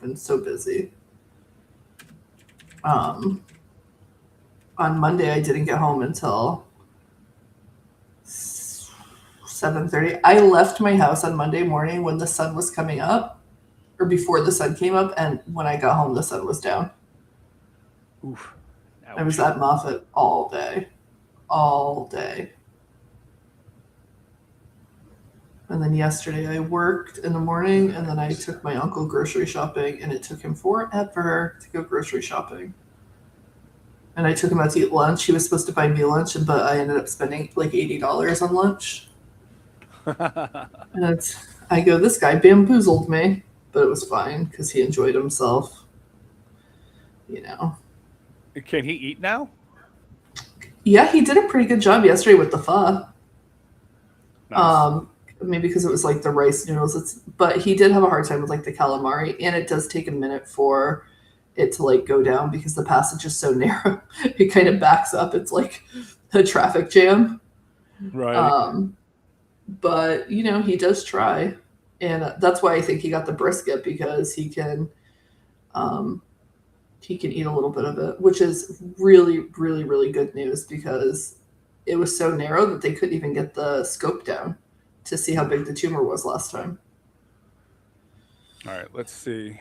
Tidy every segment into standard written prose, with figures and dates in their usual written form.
been so busy. On Monday, I didn't get home until 7:30. I left my house on Monday morning when the sun was coming up, or before the sun came up, and when I got home, the sun was down. Oof. I was at Moffat all day. And then yesterday I worked in the morning, and then I took my uncle grocery shopping, and it took him forever to go grocery shopping. And I took him out to eat lunch. He was supposed to buy me lunch, but I ended up spending like $80 on lunch. And I go, this guy bamboozled me, but it was fine because he enjoyed himself. You know. Can he eat now? Yeah, he did a pretty good job yesterday with the pho. Nice. Maybe because it was like the rice noodles. But he did have a hard time with like the calamari, and it does take a minute for it to like go down because the passage is so narrow. It kind of backs up. It's like a traffic jam. Right. But he does try, and that's why I think he got the brisket because he can eat a little bit of it, which is really, really, really good news because it was so narrow that they couldn't even get the scope down to see how big the tumor was last time. All right, let's see.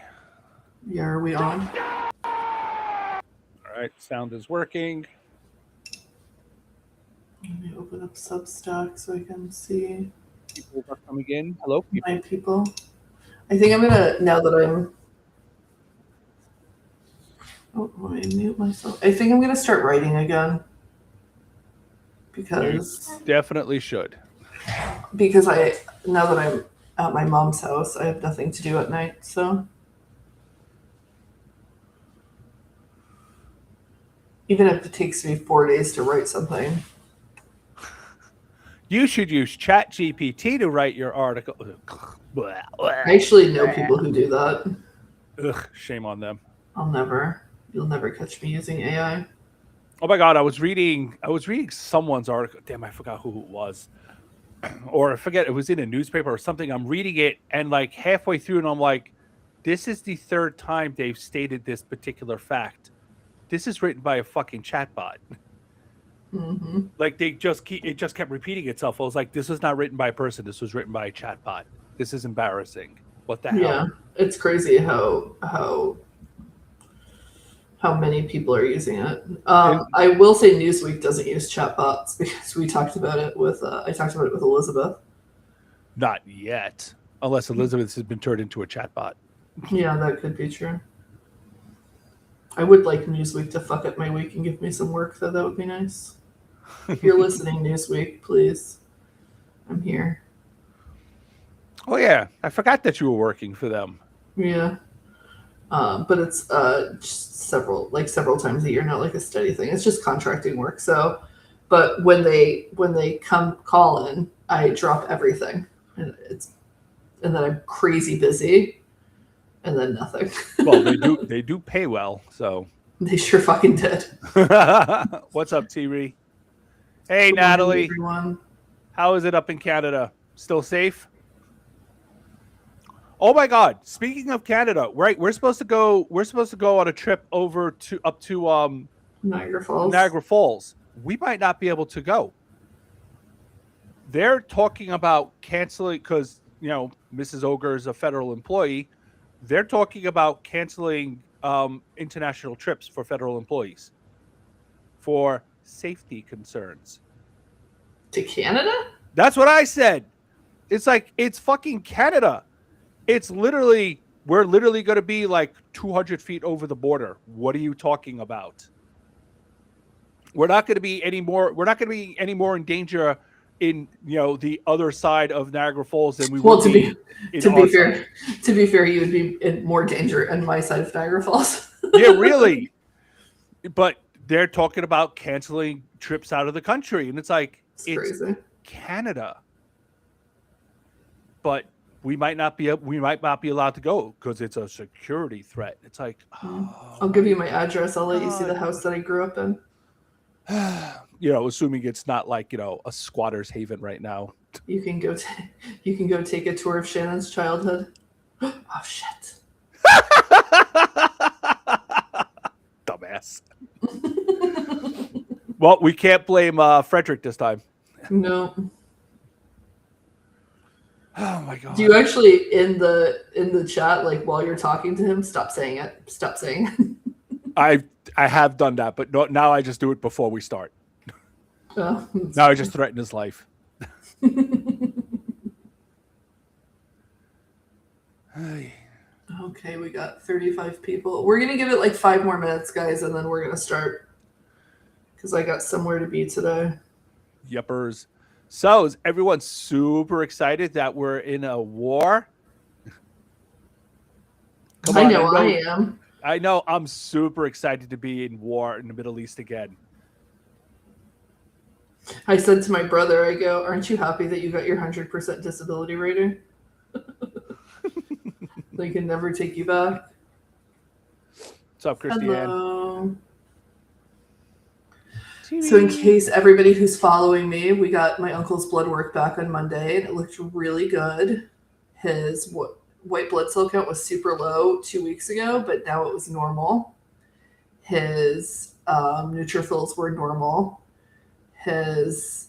Yeah, are we on? All right, sound is working. Let me open up Substack so I can see People are coming in. Hello, people. my people. I think I'm gonna, now that I'm, let me mute myself. I think I'm gonna start writing again because You definitely should. now that I'm at my mom's house, I have nothing to do at night, so even if it takes me 4 days to write something. You should use ChatGPT to write your article. I actually know people who do that. Ugh, shame on them. You'll never catch me using AI. Oh my God, I was reading someone's article. Damn, I forgot who it was. Or I forget, it was in a newspaper or something. I'm reading it and like halfway through and I'm like, this is the third time they've stated this particular fact. This is written by a fucking chatbot. Mm-hmm. Like it just kept repeating itself. I was like, this was not written by a person. This was written by a chatbot. This is embarrassing. What the hell? Yeah, it's crazy how many people are using it. I will say Newsweek doesn't use chatbots because we talked about it with I talked about it with Elizabeth. Not yet, unless Elizabeth has been turned into a chatbot. Yeah, that could be true. I would like Newsweek to fuck up my week and give me some work, though. That would be nice. If you're listening, Newsweek, please, I'm here. Oh yeah, I forgot that you were working for them. Yeah. But it's just several times a year, not like a steady thing. It's just contracting work. So, but when they come call in, I drop everything, and then I'm crazy busy, and then nothing. Well, they do pay well, so They sure fucking did. What's up, T-Ree? Hey, Good morning, Natalie. everyone. How is it up in Canada? Still safe? Oh my God! Speaking of Canada, right? We're supposed to go on a trip up to Niagara Falls. Niagara Falls. We might not be able to go. They're talking about canceling because Mrs. Ogre is a federal employee. They're talking about canceling international trips for federal employees for safety concerns. To Canada? That's what I said. It's like it's fucking Canada. It's literally, we're literally going to be like 200 feet over the border. What are you talking about? We're not going to be any more in danger in the other side of Niagara Falls than we would be. To be fair, you would be in more danger on my side of Niagara Falls. Yeah, really. But they're talking about canceling trips out of the country, and it's like it's crazy. Canada. But we might not be allowed to go because it's a security threat. It's like, I'll give you my address. I'll let you see the house that I grew up in. Assuming it's not like a squatter's haven right now. You can go take a tour of Shannon's childhood. Oh shit! Well, we can't blame Frederick this time. No. Oh my god. Do you actually in the chat, like while you're talking to him, stop saying it? Stop saying it. I have done that, but no, now I just do it before we start. Oh, Now I just threaten his life. Okay, we got 35 people. We're gonna give it like 5 more minutes, guys, and then we're gonna start because I got somewhere to be today. Yuppers. So is everyone super excited that we're in a war? Come on, I am. I know I'm super excited to be in war in the Middle East again. I said to my brother, I go, aren't you happy that you got your 100% disability rating? They can never take you back. What's up, Christiane? Hello. So in case everybody who's following me, we got my uncle's blood work back on Monday, and it looked really good. His white blood cell count was super low 2 weeks ago, but now it was normal. His neutrophils were normal. His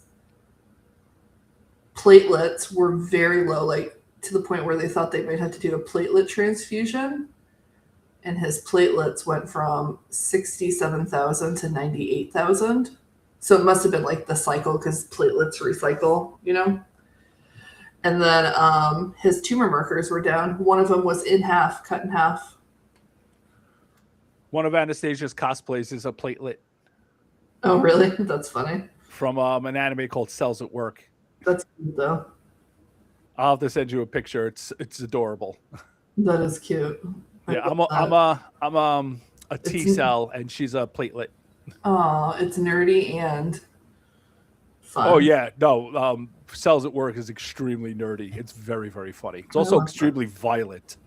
platelets were very low, like to the point where they thought they might have to do a platelet transfusion. And his platelets went from 67,000 to 98,000. So it must have been like the cycle because platelets recycle, you know? And then his tumor markers were down. One of them was cut in half. One of Anastasia's cosplays is a platelet. Oh, really? That's funny. From an anime called Cells at Work. That's cute, though. I'll have to send you a picture. It's adorable. That is cute. Yeah, I'm a T cell and she's a platelet. Oh, it's nerdy and fun. Oh yeah, no. Cells at Work is extremely nerdy. It's very, very funny. It's also extremely violent.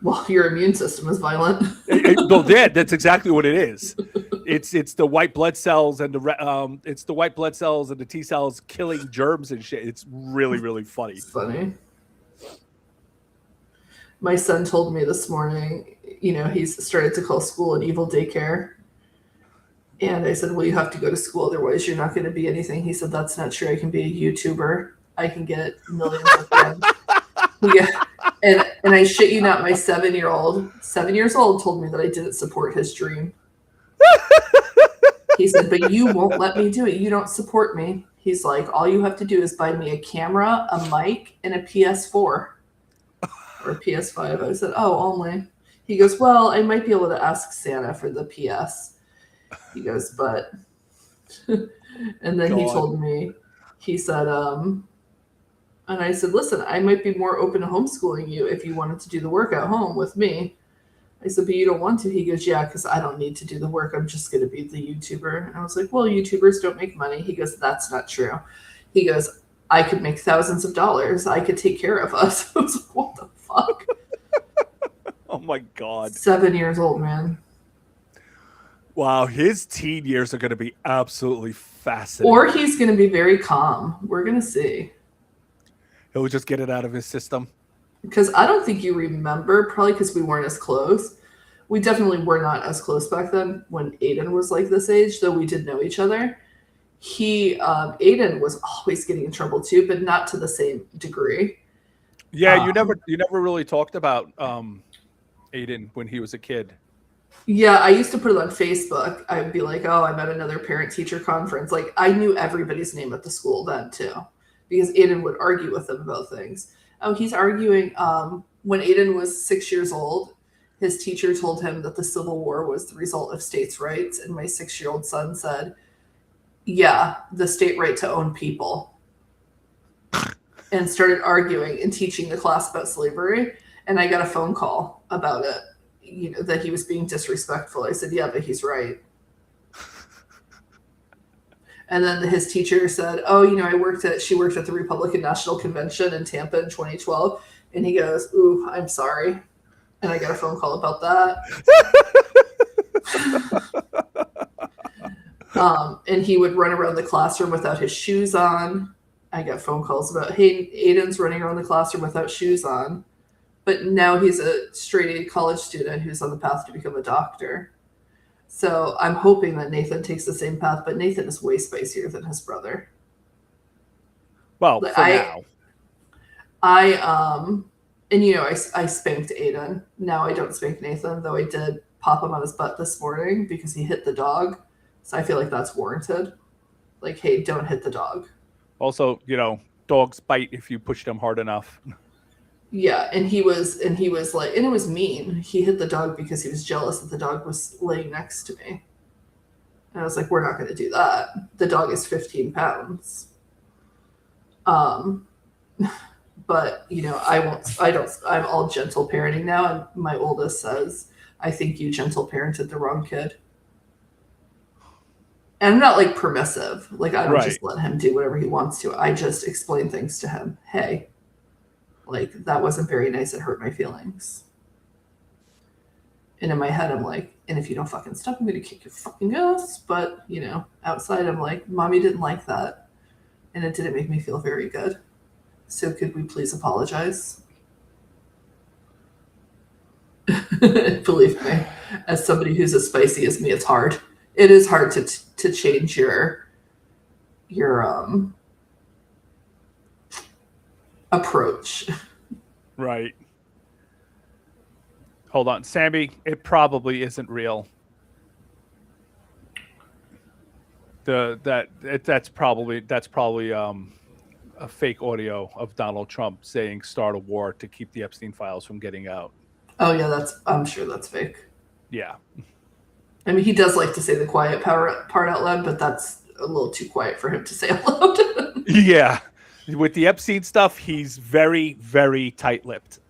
Well, your immune system is violent. That's exactly what it is. It's the white blood cells and the T cells killing germs and shit. It's really, really funny. It's funny. My son told me this morning, he's started to call school an evil daycare. And I said, well, you have to go to school, otherwise you're not going to be anything. He said, that's not true. I can be a YouTuber. I can get millions of fans. Yeah. And I shit you not, my 7 years old, told me that I didn't support his dream. He said, but you won't let me do it. You don't support me. He's like, all you have to do is buy me a camera, a mic, and a PS4 or a PS5. I said, oh, only. He goes, well, I might be able to ask Santa for the PS. He goes, but, and then he told me, he said, and I said, listen, I might be more open to homeschooling you if you wanted to do the work at home with me. I said, but you don't want to? He goes, yeah, because I don't need to do the work. I'm just going to be the YouTuber. And I was like, well, YouTubers don't make money. He goes, that's not true. He goes, I could make thousands of dollars. I could take care of us. I was like, what the fuck? Oh my God. 7 years old, man. Wow, his teen years are going to be absolutely fascinating. Or he's going to be very calm. We're going to see. He'll just get it out of his system. Because I don't think you remember, probably because we weren't as close. We definitely were not as close back then when Aiden was like this age, though we did know each other. Aiden was always getting in trouble too, but not to the same degree. Yeah, you never really talked about Aiden when he was a kid. Yeah, I used to put it on Facebook. I'd be like, oh, I'm at another parent-teacher conference. Like, I knew everybody's name at the school then, too, because Aiden would argue with them about things. Oh, he's arguing. When Aiden was 6 years old, his teacher told him that the Civil War was the result of states' rights, and my 6-year-old son said, yeah, the state right to own people, and started arguing and teaching the class about slavery, and I got a phone call about it. That he was being disrespectful. I said, yeah, but he's right. And then his teacher said, oh, she worked at the Republican National Convention in Tampa in 2012. And he goes, ooh, I'm sorry. And I got a phone call about that. And he would run around the classroom without his shoes on. I got phone calls about, hey, Aiden's running around the classroom without shoes on. But now he's a straight-A college student who's on the path to become a doctor. So I'm hoping that Nathan takes the same path, but Nathan is way spicier than his brother. Well, Like for now. and I spanked Aiden. Now I don't spank Nathan, though I did pop him on his butt this morning because he hit the dog. So I feel like that's warranted. Like, hey, don't hit the dog. Also, dogs bite if you push them hard enough. Yeah, and he was like, and it was mean. He hit the dog because he was jealous that the dog was laying next to me. And I was like, we're not going to do that. The dog is 15 pounds. But I'm all gentle parenting now. And my oldest says, I think you gentle parented the wrong kid. And I'm not like permissive. Like, I don't just let him do whatever he wants to. I just explain things to him. Hey, like, that wasn't very nice. It hurt my feelings. And in my head, I'm like, and if you don't fucking stop, I'm going to kick your fucking ass. But, outside, I'm like, Mommy didn't like that. And it didn't make me feel very good. So could we please apologize? Believe me, as somebody who's as spicy as me, it's hard. It is hard to change your approach. Right. Hold on, Sammy. It probably isn't real. That's probably a fake audio of Donald Trump saying start a war to keep the Epstein files from getting out. Oh yeah, I'm sure that's fake. Yeah. I mean, he does like to say the quiet part out loud, but that's a little too quiet for him to say out loud. Yeah. With the Epstein stuff, he's very, very tight-lipped.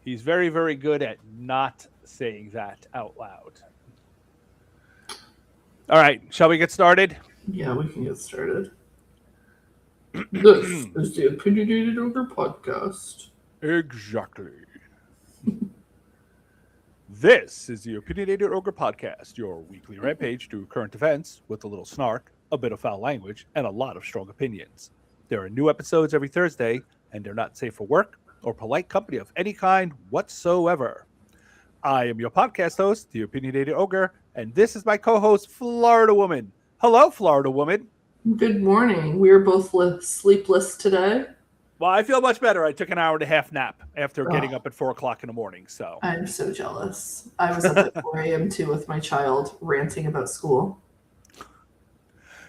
He's very, very good at not saying that out loud. All right. Shall we get started? Yeah, we can get started. This is the Opinionated Ogre Podcast. Exactly. This is the Opinionated Ogre Podcast, your weekly rampage through current events with a little snark, a bit of foul language, and a lot of strong opinions. There are new episodes every Thursday, and they're not safe for work or polite company of any kind whatsoever. I am your podcast host, the Opinionated Ogre, and this is my co-host, Florida Woman. Hello, Florida Woman. Good morning. We are both sleepless today. Well, I feel much better. I took an hour and a half nap after getting up at 4 o'clock in the morning. So I'm so jealous. I was up at 4 a.m. too with my child ranting about school.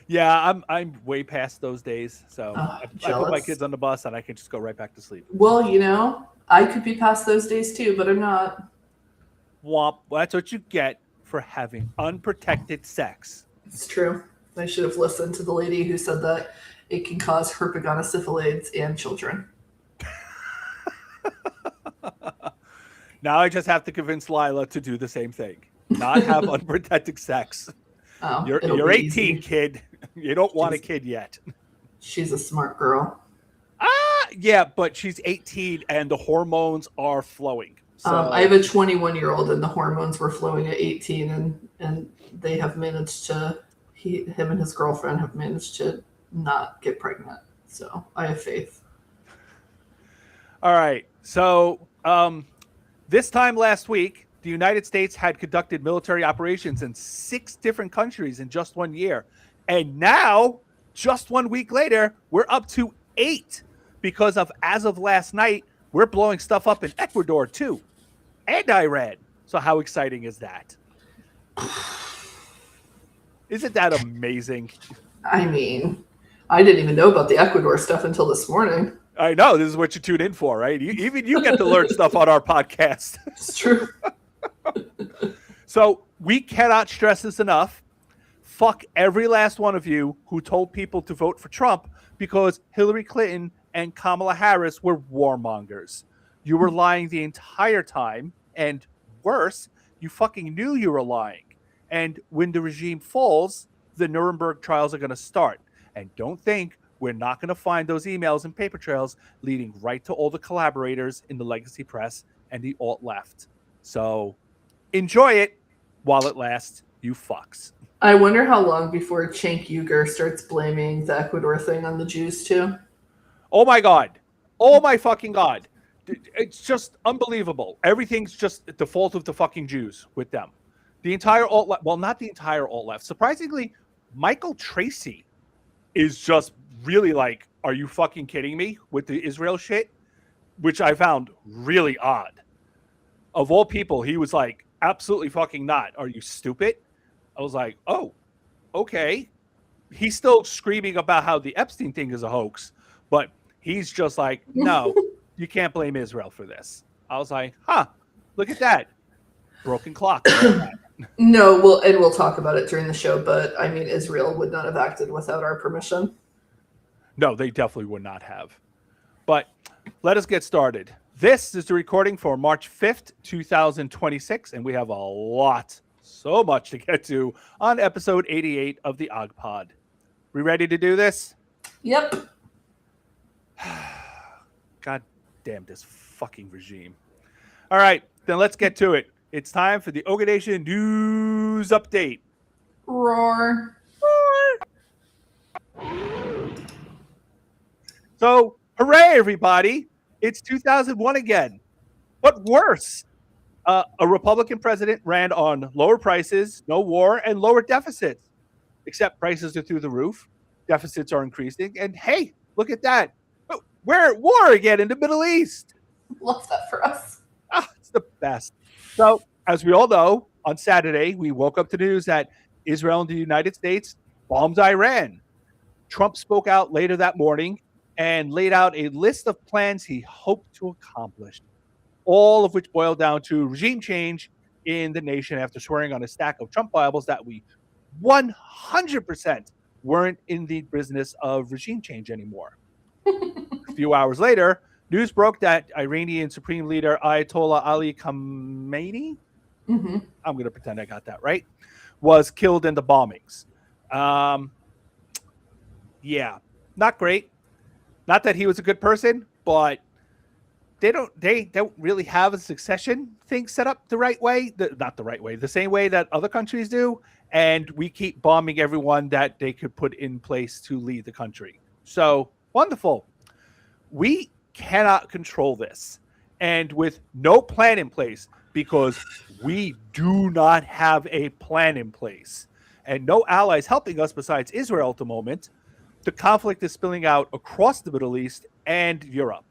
Yeah, I'm way past those days. So I put my kids on the bus and I can just go right back to sleep. Well, I could be past those days too, but I'm not. Well, that's what you get for having unprotected sex. It's true. I should have listened to the lady who said that it can cause herpes and children. Now I just have to convince Lila to do the same thing. Not have unprotected sex. Oh, you're 18, easy. Kid. You don't want a kid yet. She's a smart girl. Yeah, but she's 18 and the hormones are flowing. So I have a 21-year-old and the hormones were flowing at 18 and they have managed to, him and his girlfriend have managed to not get pregnant. So I have faith. All right. So this time last week, the United States had conducted military operations in 6 different countries in just 1 year. And now, just 1 week later, we're up to 8 because as of last night, we're blowing stuff up in Ecuador too, and Iran. So how exciting is that? Isn't that amazing? I mean, I didn't even know about the Ecuador stuff until this morning. I know. This is what you tune in for, right? Even you get to learn stuff on our podcast. It's true. So we cannot stress this enough. Fuck every last one of you who told people to vote for Trump because Hillary Clinton and Kamala Harris were warmongers. You were lying the entire time, and worse, you fucking knew you were lying. And when the regime falls, the Nuremberg trials are going to start. And don't think we're not going to find those emails and paper trails leading right to all the collaborators in the legacy press and the alt-left. So enjoy it while it lasts, you fucks. I wonder how long before Cenk Uygur starts blaming the Ecuador thing on the Jews too. Oh my God. Oh my fucking God. It's just unbelievable. Everything's just the fault of the fucking Jews with them. The entire alt left, well, not the entire alt left. Surprisingly, Michael Tracy is just really like, are you fucking kidding me with the Israel shit? Which I found really odd. Of all people, he was like, absolutely fucking not. Are you stupid? I was like, oh, okay. He's still screaming about how the Epstein thing is a hoax, but he's just like, no, you can't blame Israel for this. I was like, huh, look at that. Broken clock and all that. No, we'll talk about it during the show, but I mean, Israel would not have acted without our permission. No, they definitely would not have. But let us get started. This is the recording for March 5th, 2026, and we have a lot, so much to get to on episode 88 of the Og Pod. We ready to do this? Yep. God damn this fucking regime. All right, then let's get to it. It's time for the Oga Nation News Update. Roar. So, hooray, everybody. It's 2001 again. What worse? A Republican president ran on lower prices, no war, and lower deficits. Except prices are through the roof, deficits are increasing, and hey, look at that. We're at war again in the Middle East. Love that for us. It's the best. So, as we all know, on Saturday, we woke up to the news that Israel and the United States bombed Iran. Trump spoke out later that morning and laid out a list of plans he hoped to accomplish, all of which boiled down to regime change in the nation after swearing on a stack of Trump Bibles that we 100% weren't in the business of regime change anymore. A few hours later, news broke that Iranian Supreme Leader Ayatollah Ali Khamenei, I'm going to pretend I got that right, was killed in the bombings. Yeah, not great. Not that he was a good person, but they don't really have a succession thing set up the right way. Not the right way, the same way that other countries do. And we keep bombing everyone that they could put in place to lead the country. So wonderful. We cannot control this. And with no plan in place, because we do not have a plan in place and no allies helping us besides Israel at the moment, the conflict is spilling out across the Middle East and Europe.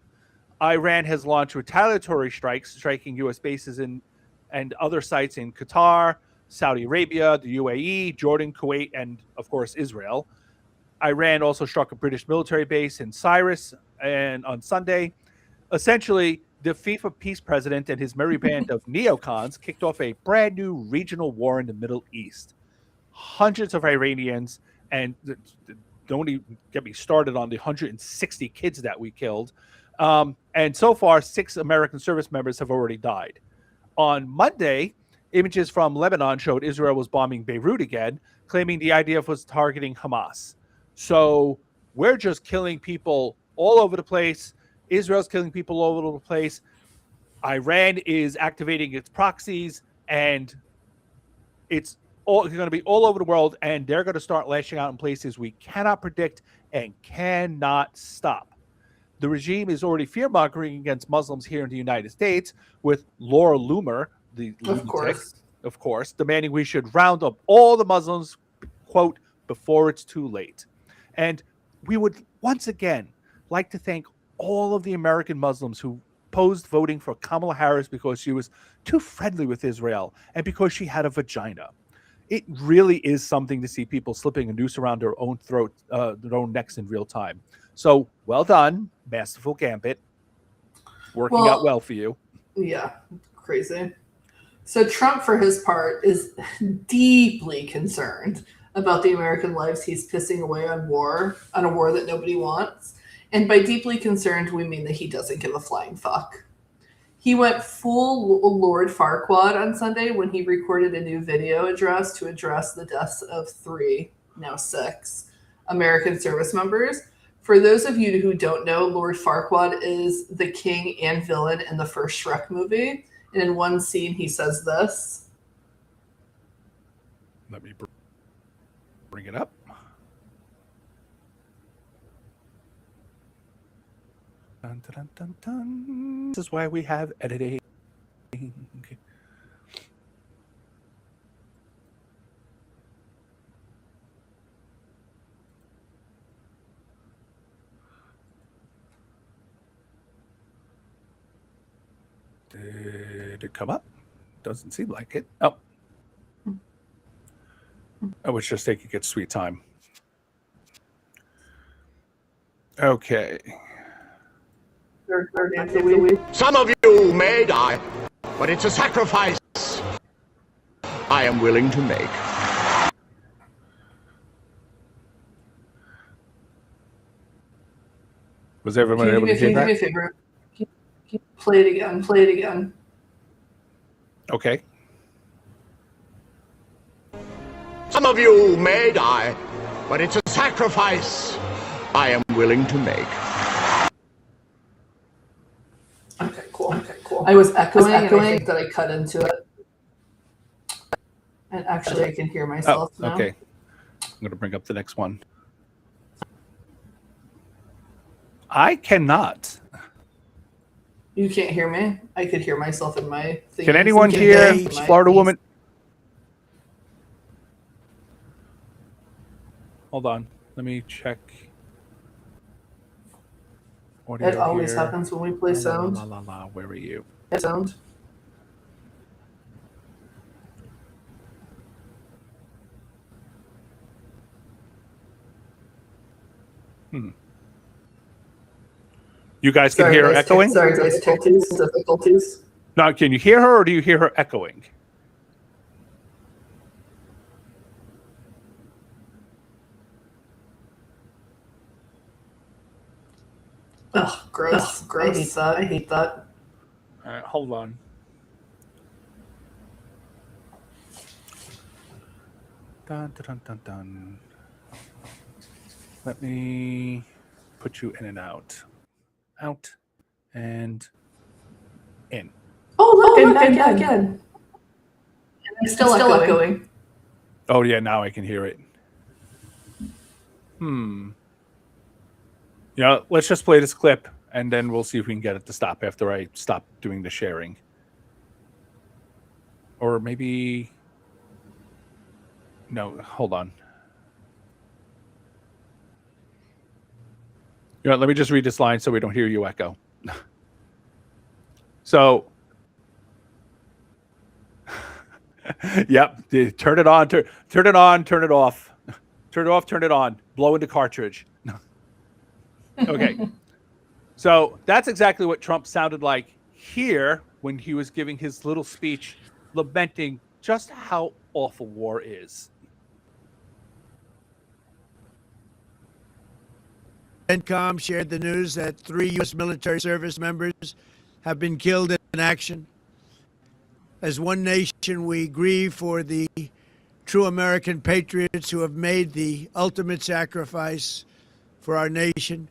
Iran has launched retaliatory strikes, striking U.S. bases and other sites in Qatar, Saudi Arabia, the UAE, Jordan, Kuwait, and, of course, Israel. Iran also struck a British military base in Cyprus and on Sunday. Essentially, the FIFA peace president and his merry band of neocons kicked off a brand new regional war in the Middle East. Hundreds of Iranians, and don't even get me started on the 160 kids that we killed. And so far, 6 American service members have already died. On Monday, images from Lebanon showed Israel was bombing Beirut again, claiming the IDF was targeting Hamas. So we're just killing people all over the place. Israel's killing people all over the place. Iran is activating its proxies, and it's going to be all over the world, and they're going to start lashing out in places we cannot predict and cannot stop. The regime is already fear-mongering against Muslims here in the United States, with Laura Loomer, the lunatic, of course, demanding we should round up all the Muslims, quote, before it's too late. And we would once again like to thank all of the American Muslims who opposed voting for Kamala Harris because she was too friendly with Israel and because she had a vagina. It really is something to see people slipping a noose around their own throat, their own necks in real time. So well done, masterful gambit. Working out well for you. Yeah, crazy. So Trump, for his part, is deeply concerned about the American lives he's pissing away on a war that nobody wants. And by deeply concerned, we mean that he doesn't give a flying fuck. He went full Lord Farquaad on Sunday when he recorded a new video address to address the deaths of 3, now 6, American service members. For those of you who don't know, Lord Farquaad is the king and villain in the first Shrek movie. And in one scene, he says this. Let me bring it up. Dun, dun, dun, dun. This is why we have editing. Did it come up? Doesn't seem like it. Oh, it's just taking its sweet time. Okay. Third day of the week. Some of you may die, but it's a sacrifice I am willing to make. Was everyone able to hear that? Do me a favor. Play it again. Play it again. Okay. Some of you may die, but it's a sacrifice I am willing to make. Okay, cool. I was echoing and I think that I cut into it. And actually, I can hear myself now. Okay. I'm going to bring up the next one. I cannot. You can't hear me? I could hear myself in my thing. Can anyone hear Florida woman? Hold on. Let me check. It always happens when we play sound. Where are you? Sound. You guys can hear her echoing? Sorry, guys. Difficulties. No, can you hear her or do you hear her echoing? Ugh, gross. I hate that. All right, hold on. Dun, dun, dun, dun. Let me put you in and out. Out and in. Oh, look, I'm back again. And I'm still echoing. Oh, yeah, now I can hear it. Yeah, let's just play this clip, and then we'll see if we can get it to stop after I stop doing the sharing. Or maybe... No, hold on. You know, let me just read this line so we don't hear you echo. So... Yep, turn it on, turn it on, turn it off. Turn it off, turn it on. Blow into cartridge. Okay. So that's exactly what Trump sounded like here when he was giving his little speech lamenting just how awful war is. CENTCOM shared the news that 3 U.S. military service members have been killed in action. As one nation, we grieve for the true American patriots who have made the ultimate sacrifice for our nation.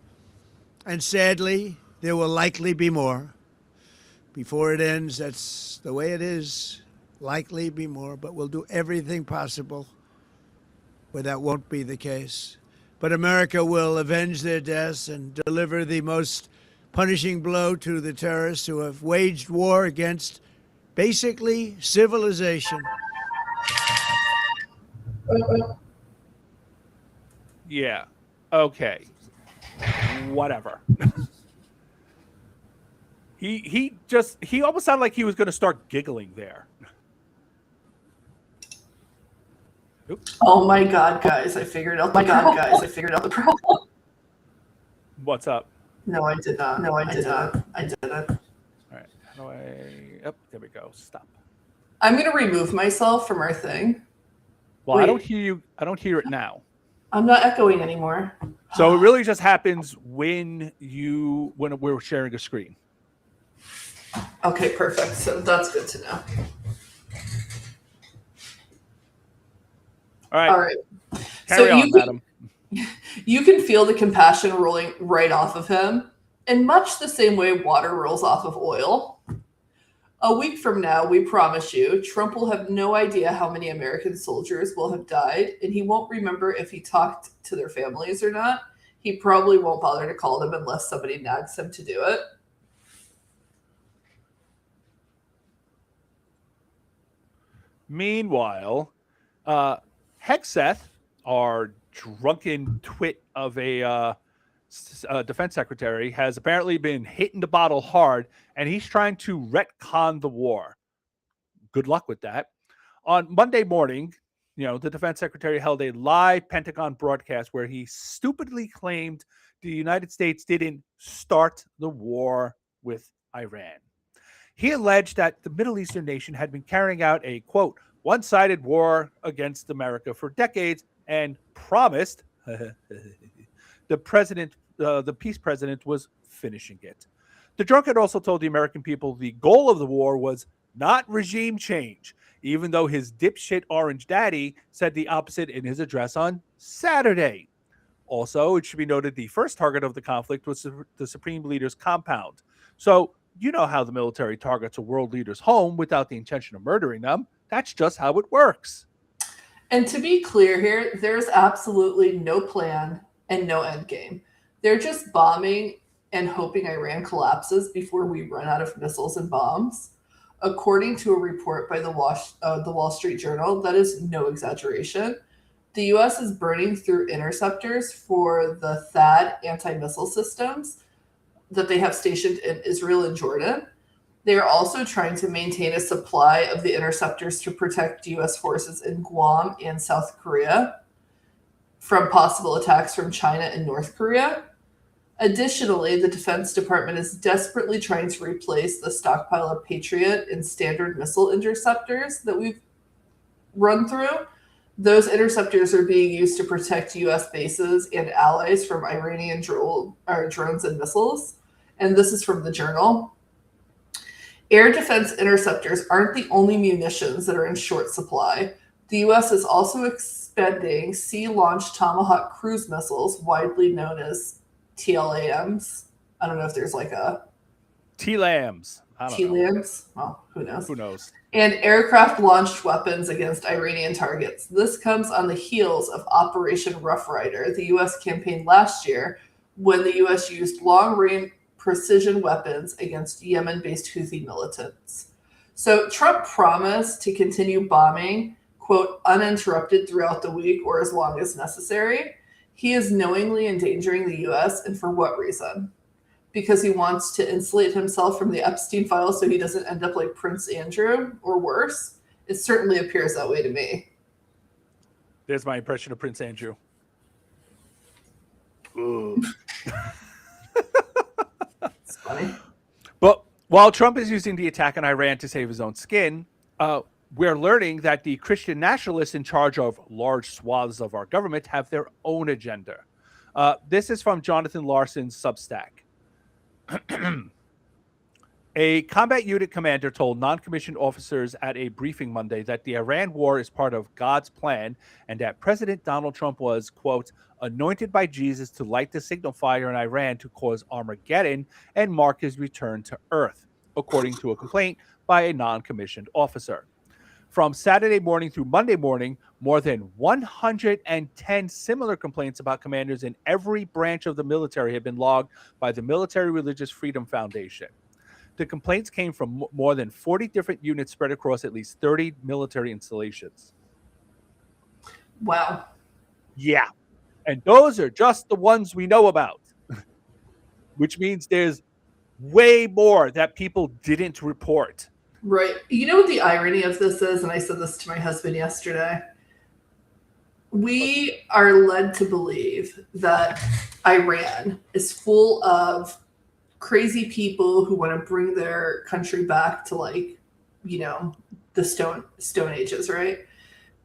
And sadly, there will likely be more. Before it ends, that's the way it is. Likely be more, but we'll do everything possible where that won't be the case. But America will avenge their deaths and deliver the most punishing blow to the terrorists who have waged war against basically civilization. Yeah. Okay. Whatever. He almost sounded like he was going to start giggling there. Oops. Oh my God, guys! I figured out the problem. What's up? No, I did not. I didn't. All right. How do I? Yep. There we go. Stop. I'm gonna remove myself from our thing. Well, Wait. I don't hear you. I don't hear it now. I'm not echoing anymore. So it really just happens when we're sharing a screen. Okay, perfect. So that's good to know. All right. So Carry on, madam. You can feel the compassion rolling right off of him in much the same way water rolls off of oil. A week from now, we promise you, Trump will have no idea how many American soldiers will have died, and he won't remember if he talked to their families or not. He probably won't bother to call them unless somebody nags him to do it. Meanwhile, Hexeth, our drunken twit of a defense secretary, has apparently been hitting the bottle hard, and he's trying to retcon the war. Good luck with that. On Monday morning, the defense secretary held a live Pentagon broadcast where he stupidly claimed the United States didn't start the war with Iran. He alleged that the Middle Eastern nation had been carrying out a, quote, one-sided war against America for decades and promised the peace president was finishing it. The drunk had also told the American people the goal of the war was not regime change, even though his dipshit orange daddy said the opposite in his address on Saturday. Also, it should be noted the first target of the conflict was the Supreme Leader's compound. So, you know how the military targets a world leader's home without the intention of murdering them. That's just how it works. And to be clear here, there's absolutely no plan and no end game. They're just bombing and hoping Iran collapses before we run out of missiles and bombs. According to a report by the Wall Street Journal, that is no exaggeration. The U.S. is burning through interceptors for the THAAD anti-missile systems that they have stationed in Israel and Jordan. They are also trying to maintain a supply of the interceptors to protect U.S. forces in Guam and South Korea from possible attacks from China and North Korea. Additionally, the Defense Department is desperately trying to replace the stockpile of Patriot and Standard missile interceptors that we've run through. Those interceptors are being used to protect U.S. bases and allies from Iranian drones and missiles. And this is from the Journal. Air defense interceptors aren't the only munitions that are in short supply. The U.S. is also expending sea-launched Tomahawk cruise missiles, widely known as TLAMs. I don't know if there's like a... TLAMs. TLAMs? Well, who knows? Who knows? And aircraft-launched weapons against Iranian targets. This comes on the heels of Operation Rough Rider, the U.S. campaign last year, when the U.S. used long-range precision weapons against Yemen-based Houthi militants. So Trump promised to continue bombing, quote, uninterrupted throughout the week or as long as necessary. He is knowingly endangering the U.S., and for what reason? Because he wants to insulate himself from the Epstein files so he doesn't end up like Prince Andrew or worse? It certainly appears that way to me. There's my impression of Prince Andrew. Ooh. It's funny. But while Trump is using the attack on Iran to save his own skin, we're learning that the Christian nationalists in charge of large swaths of our government have their own agenda. This is from Jonathan Larson's Substack. A combat unit commander told non-commissioned officers at a briefing Monday that the Iran war is part of God's plan and that President Donald Trump was, quote, anointed by Jesus to light the signal fire in Iran to cause Armageddon and mark his return to Earth, according to a complaint by a non-commissioned officer. From Saturday morning through Monday morning, more than 110 similar complaints about commanders in every branch of the military have been logged by the Military Religious Freedom Foundation. The complaints came from more than 40 different units spread across at least 30 military installations. Wow. Yeah. And those are just the ones we know about, which means there's way more that people didn't report. Right. You know what the irony of this is? And I said this to my husband yesterday. We are led to believe that Iran is full of crazy people who want to bring their country back to, like, you know, the stone ages, right?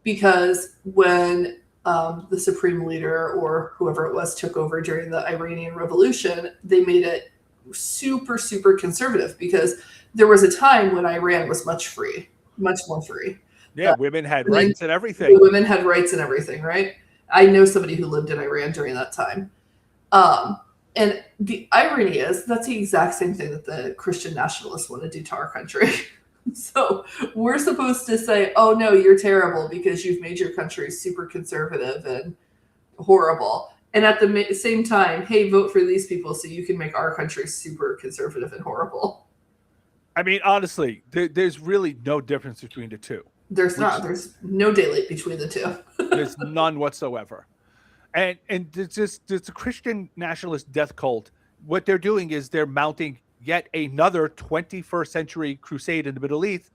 Because when the supreme leader or whoever it was took over during the Iranian Revolution, they made it super, super conservative because there was a time when Iran was much more free. Yeah, women had rights and everything. Women had rights and everything, right? I know somebody who lived in Iran during that time. And the irony is that's the exact same thing that the Christian nationalists want to do to our country. So we're supposed to say, oh, no, you're terrible because you've made your country super conservative and horrible. And at the same time, hey, vote for these people so you can make our country super conservative and horrible. I mean, honestly, there's really no difference between the two. There's not. There's no daylight between the two. There's none whatsoever. And it's a Christian nationalist death cult. What they're doing is they're mounting yet another 21st century crusade in the Middle East,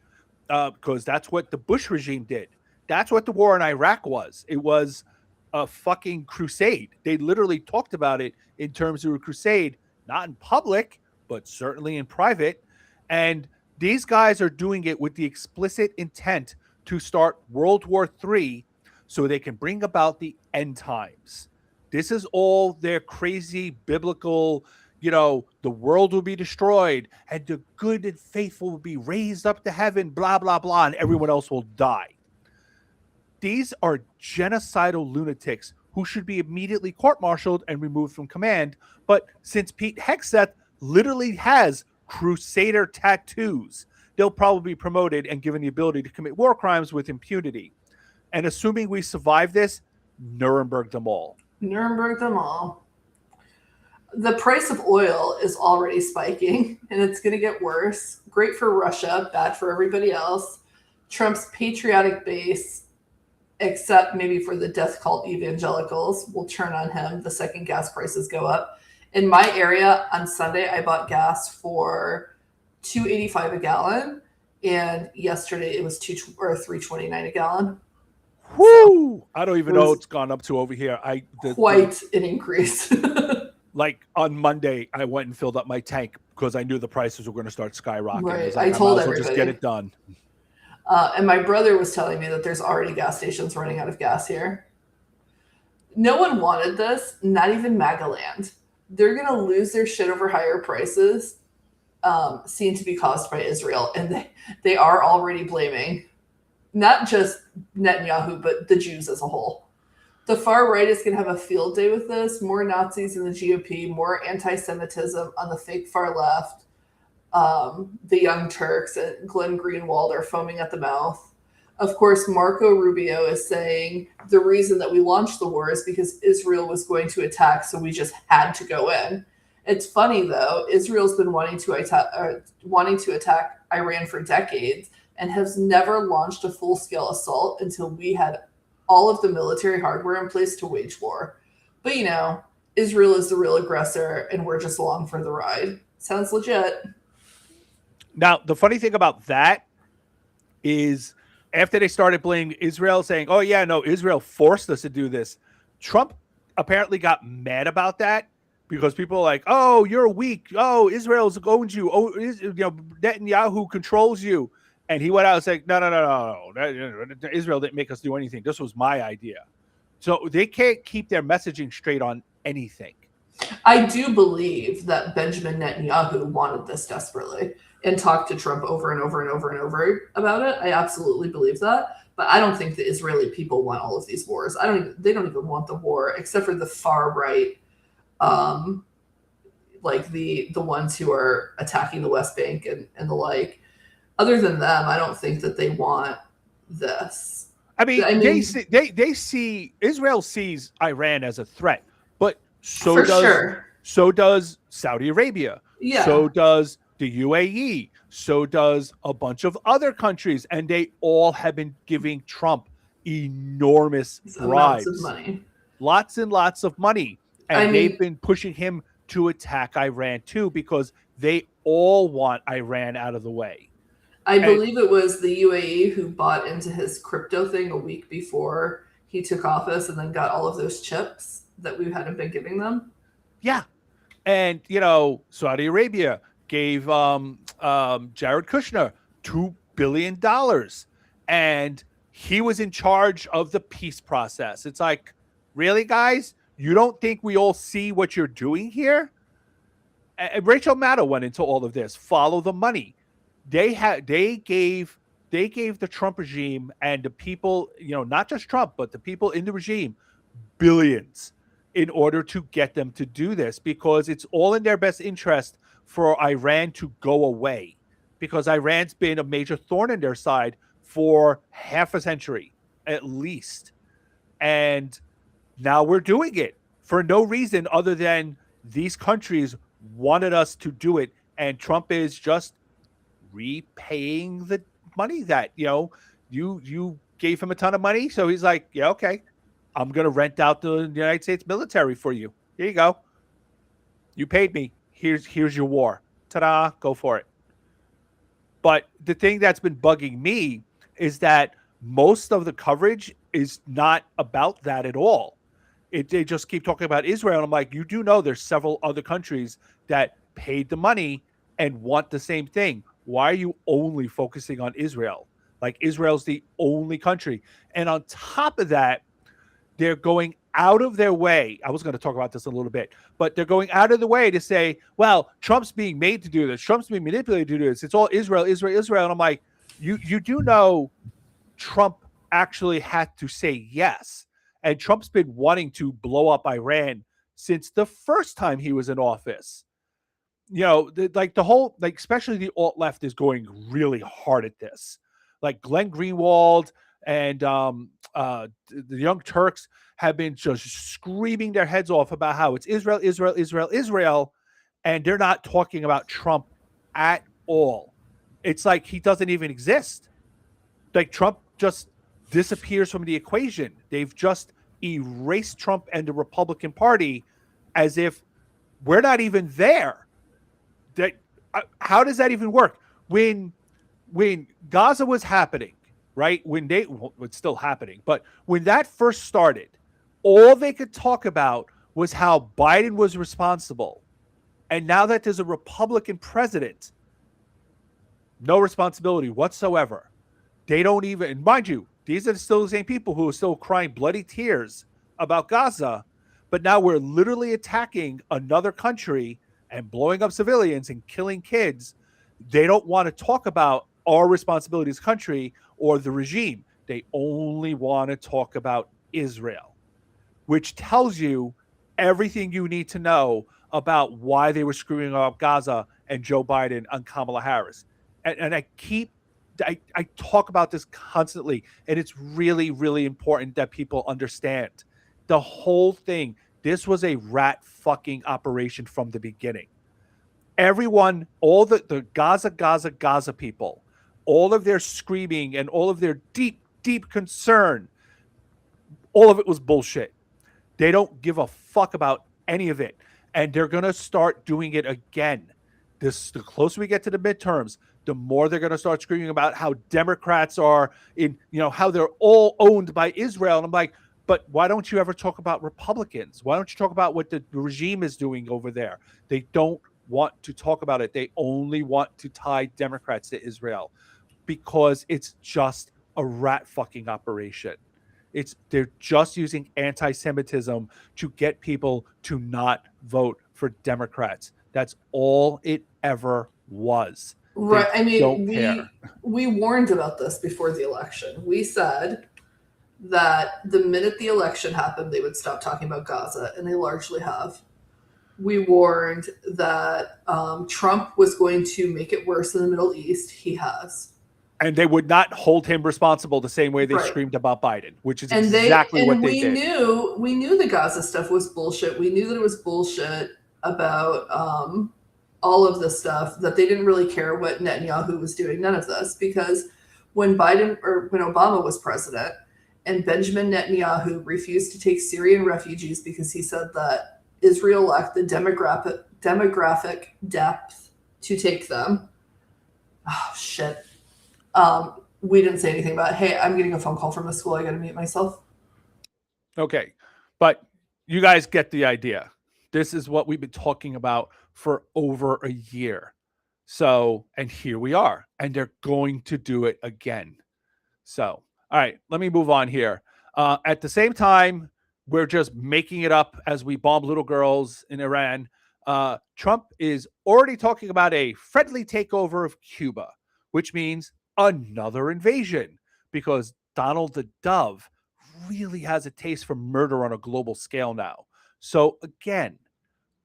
because that's what the Bush regime did. That's what the war in Iraq was. It was a fucking crusade. They literally talked about it in terms of a crusade, not in public, but certainly in private. And these guys are doing it with the explicit intent to start World War III so they can bring about the end times. This is all their crazy biblical, the world will be destroyed and the good and faithful will be raised up to heaven, blah, blah, blah, and everyone else will die. These are genocidal lunatics who should be immediately court-martialed and removed from command. But since Pete Hegseth literally has crusader tattoos, they'll probably be promoted and given the ability to commit war crimes with impunity. And assuming we survive this, Nuremberg them all. Nuremberg them all. The price of oil is already spiking, and it's going to get worse. Great for Russia, bad for everybody else. Trump's patriotic base, except maybe for the death cult evangelicals, will turn on him the second gas prices go up. In my area on Sunday, I bought gas for $2.85 a gallon, and yesterday it was $3.29 a gallon. Whoo! I don't even know it's gone up to over here. Quite an increase. Like on Monday, I went and filled up my tank because I knew the prices were going to start skyrocketing. Right. I told might as well everybody. just get it done. And my brother was telling me that there's already gas stations running out of gas here. No one wanted this, not even MAGA-land. They're going to lose their shit over higher prices, seen to be caused by Israel. And they are already blaming not just Netanyahu, but the Jews as a whole. The far right is going to have a field day with this. More Nazis in the GOP, more anti-Semitism on the fake far left. The Young Turks and Glenn Greenwald are foaming at the mouth. Of course, Marco Rubio is saying the reason that we launched the war is because Israel was going to attack, so we just had to go in. It's funny, though. Israel's been wanting to attack Iran for decades and has never launched a full-scale assault until we had all of the military hardware in place to wage war. But, Israel is the real aggressor, and we're just along for the ride. Sounds legit. Now, the funny thing about that is after they started blaming Israel, saying, oh, yeah, no, Israel forced us to do this, Trump apparently got mad about that because people are like, oh, you're weak. Oh, Israel's owns you. Oh, Netanyahu controls you. And he went out and said, no. Israel didn't make us do anything. This was my idea. So they can't keep their messaging straight on anything. I do believe that Benjamin Netanyahu wanted this desperately and talked to Trump over and over and over and over about it. I absolutely believe that. But I don't think the Israeli people want all of these wars. They don't even want the war, except for the far right, like the ones who are attacking the West Bank and the like. Other than them, I don't think that they want this. I mean they see Israel sees Iran as a threat, but so does Saudi Arabia. Yeah. So does the UAE. So does a bunch of other countries, and they all have been giving Trump enormous bribes, of money. Lots and lots of money, and they've been pushing him to attack Iran too because they all want Iran out of the way. I believe it was the UAE who bought into his crypto thing a week before he took office and then got all of those chips that we hadn't been giving them. Yeah. And, Saudi Arabia gave Jared Kushner $2 billion. And he was in charge of the peace process. It's like, really, guys? You don't think we all see what you're doing here? And Rachel Maddow went into all of this. Follow the money. They gave the Trump regime and the people, not just Trump, but the people in the regime, billions in order to get them to do this because it's all in their best interest for Iran to go away because Iran's been a major thorn in their side for half a century at least. And now we're doing it for no reason other than these countries wanted us to do it. And Trump is just repaying the money that you gave him a ton of money, so he's like, yeah, okay, I'm going to rent out the United States military for you. Here you go. You paid me. Here's your war. Ta-da, go for it. But the thing that's been bugging me is that most of the coverage is not about that at all. They just keep talking about Israel. And I'm like, you do know there's several other countries that paid the money and want the same thing. Why are you only focusing on Israel? Like, Israel's the only country. And on top of that, they're going out of their way. I was going to talk about this a little bit, but they're going out of the way to say, well, Trump's being made to do this. Trump's being manipulated to do this. It's all Israel, Israel, Israel. And I'm like, you do know Trump actually had to say yes. And Trump's been wanting to blow up Iran since the first time he was in office. You know, the whole, like, especially the alt left is going really hard at this. Like Glenn Greenwald and the Young Turks have been just screaming their heads off about how it's Israel, Israel, Israel, Israel, and they're not talking about Trump at all. It's like he doesn't even exist. Like, Trump just disappears from the equation. They've just erased Trump and the Republican Party as if we're not even there. How does that even work? When Gaza was happening, right? It's still happening, but when that first started, all they could talk about was how Biden was responsible. And now that there's a Republican president, no responsibility whatsoever. They don't even, and mind you, these are still the same people who are still crying bloody tears about Gaza, but now we're literally attacking another country and blowing up civilians and killing kids. They don't want to talk about our responsibility as a country or the regime. They only want to talk about Israel, which tells you everything you need to know about why they were screwing up Gaza and Joe Biden and Kamala Harris. And I talk about this constantly, and it's really, really important that people understand the whole thing. This was a rat fucking operation from the beginning. Everyone, all the Gaza people, all of their screaming and all of their deep, deep concern, all of it was bullshit. They don't give a fuck about any of it. And they're going to start doing it again. The closer we get to the midterms, the more they're going to start screaming about how Democrats are how they're all owned by Israel. And I'm like, but why don't you ever talk about Republicans? Why don't you talk about what the regime is doing over there? They don't want to talk about it. They only want to tie Democrats to Israel because it's just a rat fucking operation. They're just using anti-Semitism to get people to not vote for Democrats. That's all it ever was. Right. They I mean, don't care. we warned about this before the election. We said that the minute the election happened, they would stop talking about Gaza, and they largely have. We warned that Trump was going to make it worse in the Middle East. He has. And they would not hold him responsible the same way they screamed about Biden, which is exactly what they did. We knew the Gaza stuff was bullshit. We knew that it was bullshit about all of this stuff, that they didn't really care what Netanyahu was doing. None of this, because when Obama was president and Benjamin Netanyahu refused to take Syrian refugees because he said that Israel lacked the demographic depth to take them. Oh, shit. We didn't say anything about, hey, I'm getting a phone call from the school. I got to mute myself. Okay. But you guys get the idea. This is what we've been talking about for over a year. So, and here we are, and they're going to do it again. So, all right, let me move on here. At the same time, we're just making it up as we bomb little girls in Iran. Trump is already talking about a friendly takeover of Cuba, which means another invasion, because Donald the Dove really has a taste for murder on a global scale now. So again,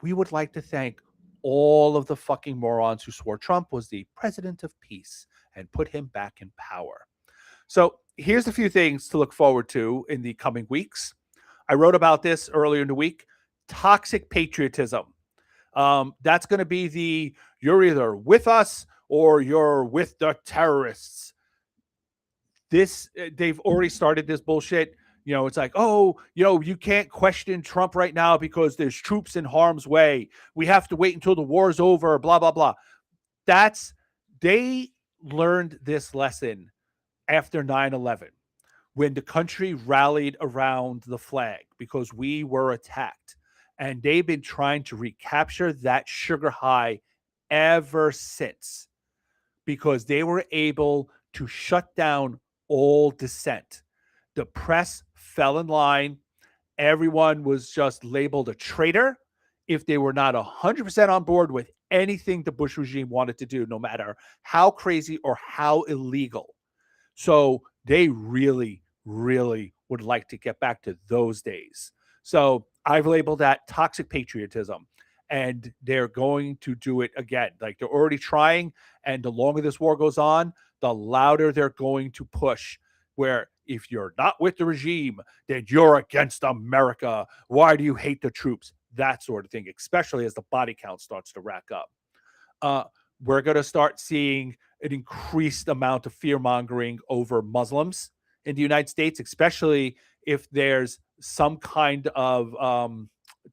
we would like to thank all of the fucking morons who swore Trump was the president of peace and put him back in power. So here's a few things to look forward to in the coming weeks. I wrote about this earlier in the week. Toxic patriotism. That's going to be you're either with us or you're with the terrorists. They've already started this bullshit. It's like, oh, you can't question Trump right now because there's troops in harm's way. We have to wait until the war's over, blah, blah, blah. They learned this lesson after 9/11 when the country rallied around the flag because we were attacked. And they've been trying to recapture that sugar high ever since because they were able to shut down all dissent. The press fell in line. Everyone was just labeled a traitor if they were not 100% on board with anything the Bush regime wanted to do, no matter how crazy or how illegal. So they really, really would like to get back to those days. So I've labeled that toxic patriotism, and they're going to do it again. Like they're already trying, and the longer this war goes on, the louder they're going to push. Where if you're not with the regime, then you're against America. Why do you hate the troops? That sort of thing, especially as the body count starts to rack up. We're going to start seeing an increased amount of fear mongering over Muslims in the United States, especially if there's some kind of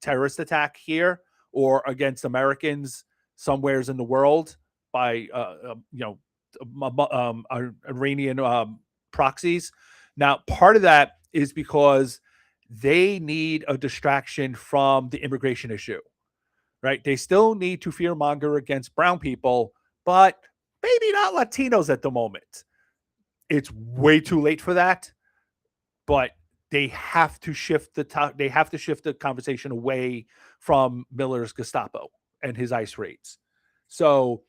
terrorist attack here or against Americans somewheres in the world by Iranian proxies. Now, part of that is because they need a distraction from the immigration issue, right? They still need to fearmonger against brown people, but maybe not Latinos at the moment. It's way too late for that, but they have to shift the conversation away from Miller's Gestapo and his ICE raids. So,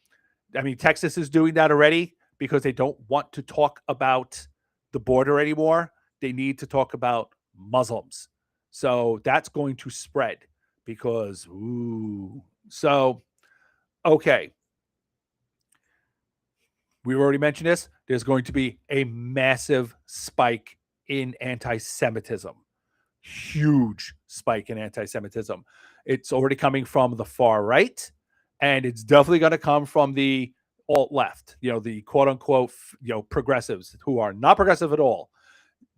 I mean, Texas is doing that already because they don't want to talk about the border anymore. They need to talk about Muslims. So that's going to spread because, okay. We've already mentioned this. There's going to be a massive spike in anti-Semitism. Huge spike in anti-Semitism. It's already coming from the far right, and it's definitely going to come from the alt-left, the quote-unquote, progressives who are not progressive at all,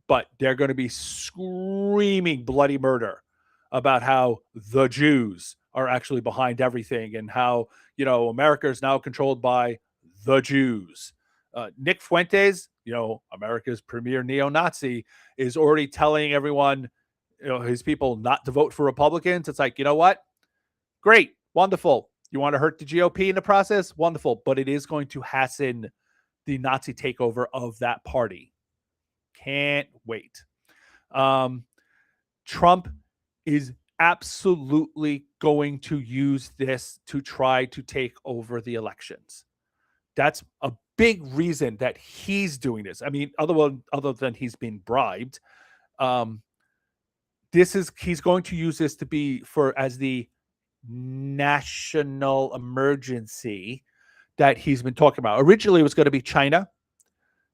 but they're going to be screaming bloody murder about how the Jews are actually behind everything and how, America is now controlled by the Jews. Nick Fuentes, America's premier neo-Nazi, is already telling everyone, his people not to vote for Republicans. It's like, you know what? Great. Wonderful. You want to hurt the GOP in the process? Wonderful. But it is going to hasten the Nazi takeover of that party. Can't wait. Trump is absolutely going to use this to try to take over the elections. That's a big reason that he's doing this. I mean, other than he's been bribed, he's going to use this to be as the national emergency that he's been talking about. Originally, it was going to be China,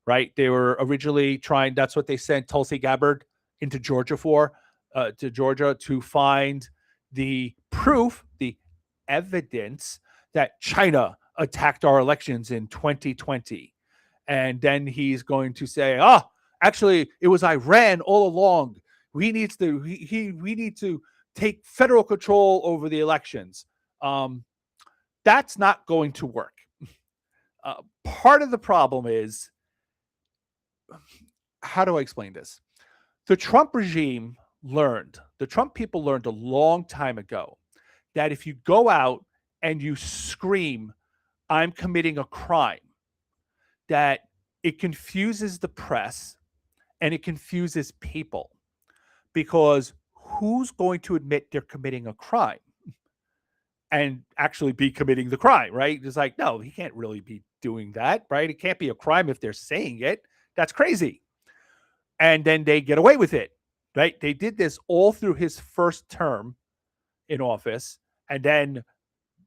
right? They were originally trying. That's what they sent Tulsi Gabbard into Georgia to find the proof, the evidence that China attacked our elections in 2020. And then he's going to say, actually, it was Iran all along. We need to take federal control over the elections. That's not going to work. Part of the problem is, how do I explain this? The Trump people learned a long time ago that if you go out and you scream, I'm committing a crime, that it confuses the press and it confuses people, because who's going to admit they're committing a crime and actually be committing the crime, right? It's like, no, he can't really be doing that, right? It can't be a crime if they're saying it. That's crazy. And then they get away with it, right? They did this all through his first term in office. And then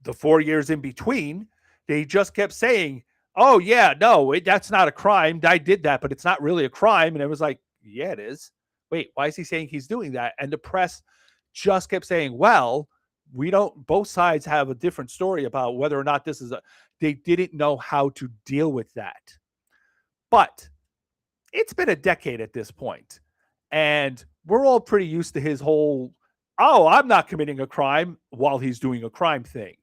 the 4 years in between, they just kept saying, oh, yeah, no, that's not a crime. I did that, but it's not really a crime. And it was like, yeah, it is. Wait, why is he saying he's doing that? And the press just kept saying, well, both sides have a different story about whether or not they didn't know how to deal with that. But it's been a decade at this point. And we're all pretty used to his whole, oh, I'm not committing a crime while he's doing a crime thing.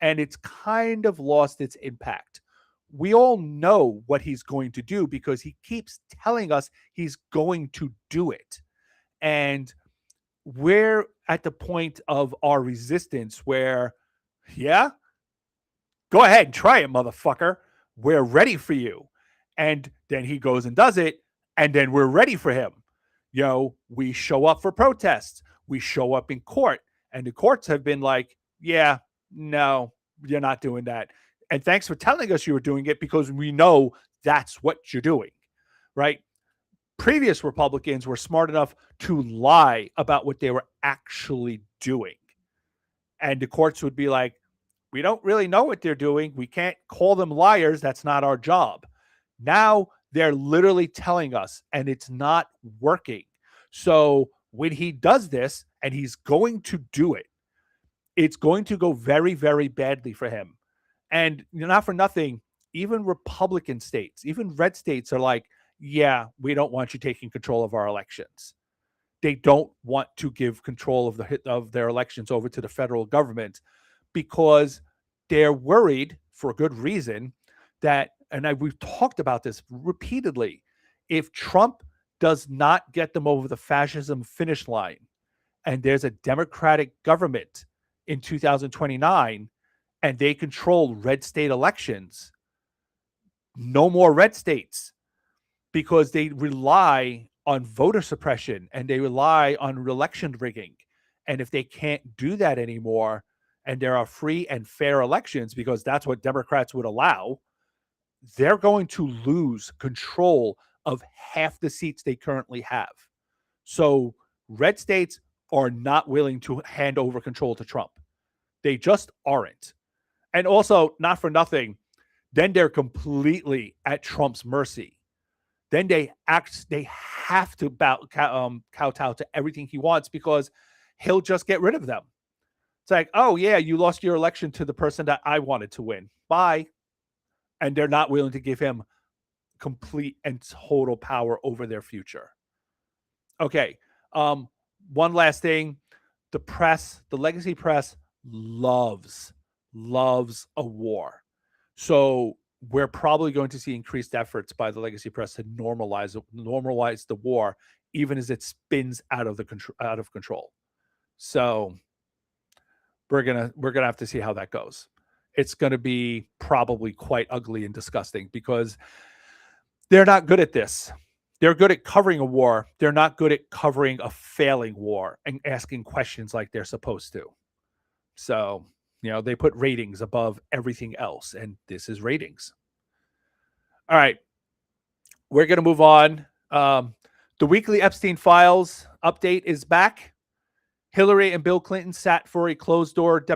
And it's kind of lost its impact. We all know what he's going to do because he keeps telling us he's going to do it. And we're at the point of our resistance where, yeah, go ahead and try it, motherfucker. We're ready for you. And then he goes and does it. And then we're ready for him. You know, we show up for protests. We show up in court. And the courts have been like, yeah, no, you're not doing that. And thanks for telling us you were doing it because we know that's what you're doing, right? Previous Republicans were smart enough to lie about what they were actually doing. And the courts would be like, we don't really know what they're doing. We can't call them liars. That's not our job. Now they're literally telling us, and it's not working. So when he does this, and he's going to do it, it's going to go very, very badly for him. And not for nothing, even Republican states, even red states are like, yeah, we don't want you taking control of our elections. They don't want to give control of their elections over to the federal government because they're worried, for a good reason, that, and we've talked about this repeatedly, if Trump does not get them over the fascism finish line and there's a Democratic government in 2029 and they control red state elections, no more red states, because they rely on voter suppression and they rely on election rigging. And if they can't do that anymore, and there are free and fair elections, because that's what Democrats would allow, they're going to lose control of half the seats they currently have. So red states are not willing to hand over control to Trump. They just aren't. And also, not for nothing, then they're completely at Trump's mercy. Then they have to kowtow to everything he wants because he'll just get rid of them. It's like, oh, yeah, you lost your election to the person that I wanted to win. Bye. And they're not willing to give him complete and total power over their future. Okay. One last thing. The press, the legacy press loves a war. So we're probably going to see increased efforts by the legacy press to normalize the war, even as it spins out of control. So we're gonna have to see how that goes. It's going to be probably quite ugly and disgusting because they're not good at this. They're good at covering a war. They're not good at covering a failing war and asking questions like they're supposed to. So, they put ratings above everything else, and this is ratings. All right. We're going to move on. The weekly Epstein Files update is back. Hillary and Bill Clinton sat for a closed-door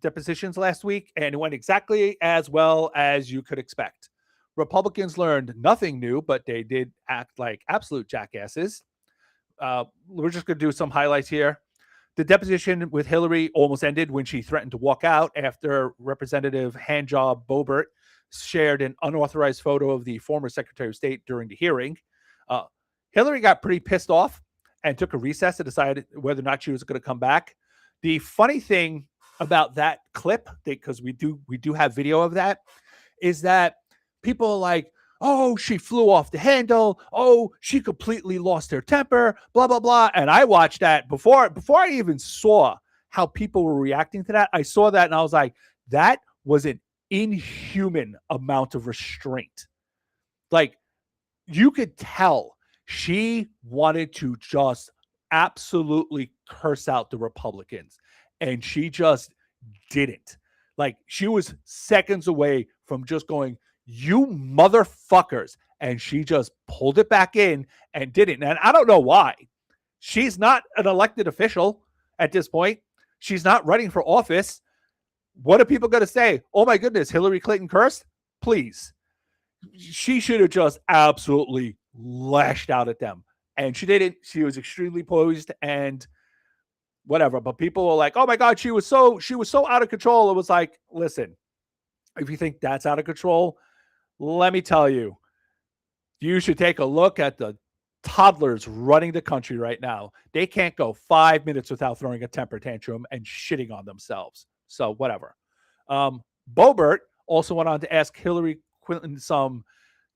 depositions last week, and it went exactly as well as you could expect. Republicans learned nothing new, but they did act like absolute jackasses. We're just going to do some highlights here. The deposition with Hillary almost ended when she threatened to walk out after Representative Handjob Boebert shared an unauthorized photo of the former Secretary of State during the hearing. Hillary got pretty pissed off and took a recess to decide whether or not she was going to come back. The funny thing about that clip, because we do have video of that, is that people are like, oh, she flew off the handle. Oh, she completely lost her temper, blah, blah, blah. And I watched that before I even saw how people were reacting to that. I saw that and I was like, that was an inhuman amount of restraint. Like, you could tell she wanted to just absolutely curse out the Republicans, and she just didn't. Like, she was seconds away from just going, you motherfuckers, and she just pulled it back in and did it. And I don't know why. She's not an elected official at this point. She's not running for office. What are people going to say? Oh my goodness, Hillary Clinton cursed? Please. She should have just absolutely lashed out at them. And she didn't. She was extremely poised and whatever. But people were like, oh my God, she was so out of control. It was like, listen, if you think that's out of control, let me tell you, you should take a look at the toddlers running the country right now. They can't go 5 minutes without throwing a temper tantrum and shitting on themselves. So whatever. Boebert also went on to ask Hillary Clinton some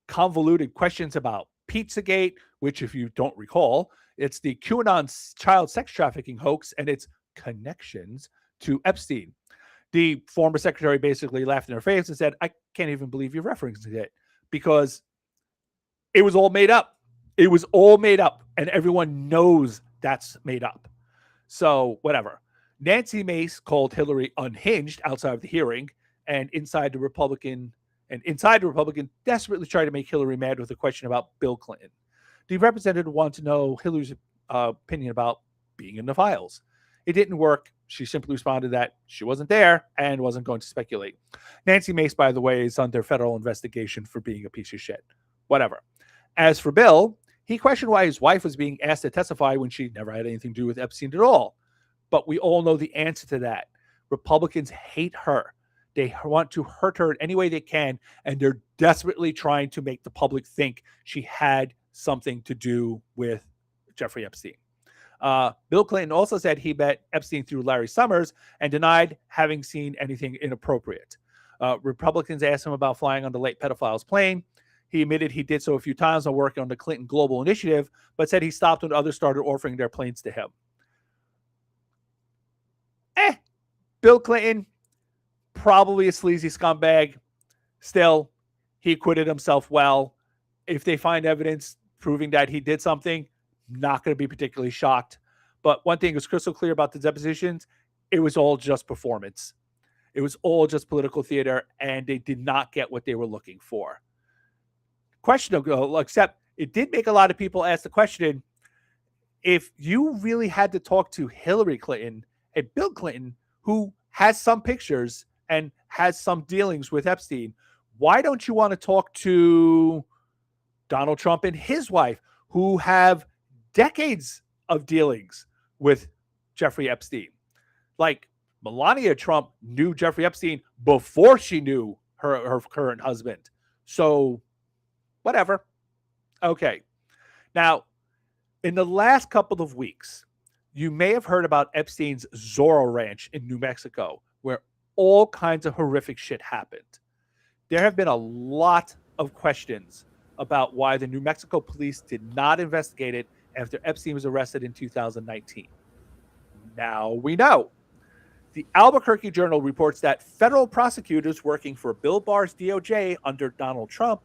convoluted questions about Pizzagate, which, if you don't recall, it's the QAnon child sex trafficking hoax and its connections to Epstein. The former secretary basically laughed in her face and said, I can't even believe you're referencing it, because it was all made up. It was all made up, and everyone knows that's made up. So whatever. Nancy Mace called Hillary unhinged outside of the hearing, and inside the Republican desperately tried to make Hillary mad with a question about Bill Clinton. The representative wanted to know Hillary's opinion about being in the files. It didn't work. She simply responded that she wasn't there and wasn't going to speculate. Nancy Mace, by the way, is under federal investigation for being a piece of shit. Whatever. As for Bill, he questioned why his wife was being asked to testify when she never had anything to do with Epstein at all. But we all know the answer to that. Republicans hate her. They want to hurt her in any way they can, and they're desperately trying to make the public think she had something to do with Jeffrey Epstein. Bill Clinton also said he met Epstein through Larry Summers and denied having seen anything inappropriate. Republicans asked him about flying on the late pedophile's plane. He admitted he did so a few times while working on the Clinton Global Initiative, but said he stopped when others started offering their planes to him. Bill Clinton, probably a sleazy scumbag. Still, he acquitted himself well. If they find evidence proving that he did something, not going to be particularly shocked. But one thing is crystal clear about the depositions, it was all just performance. It was all just political theater, and they did not get what they were looking for. Questionable, except it did make a lot of people ask the question, if you really had to talk to Hillary Clinton and Bill Clinton, who has some pictures and has some dealings with Epstein, why don't you want to talk to Donald Trump and his wife, who have decades of dealings with Jeffrey Epstein? Like, Melania Trump knew Jeffrey Epstein before she knew her current husband. So, whatever. Okay. Now, in the last couple of weeks, you may have heard about Epstein's Zorro Ranch in New Mexico, where all kinds of horrific shit happened. There have been a lot of questions about why the New Mexico police did not investigate it after Epstein was arrested in 2019. Now we know. The Albuquerque Journal reports that federal prosecutors working for Bill Barr's DOJ under Donald Trump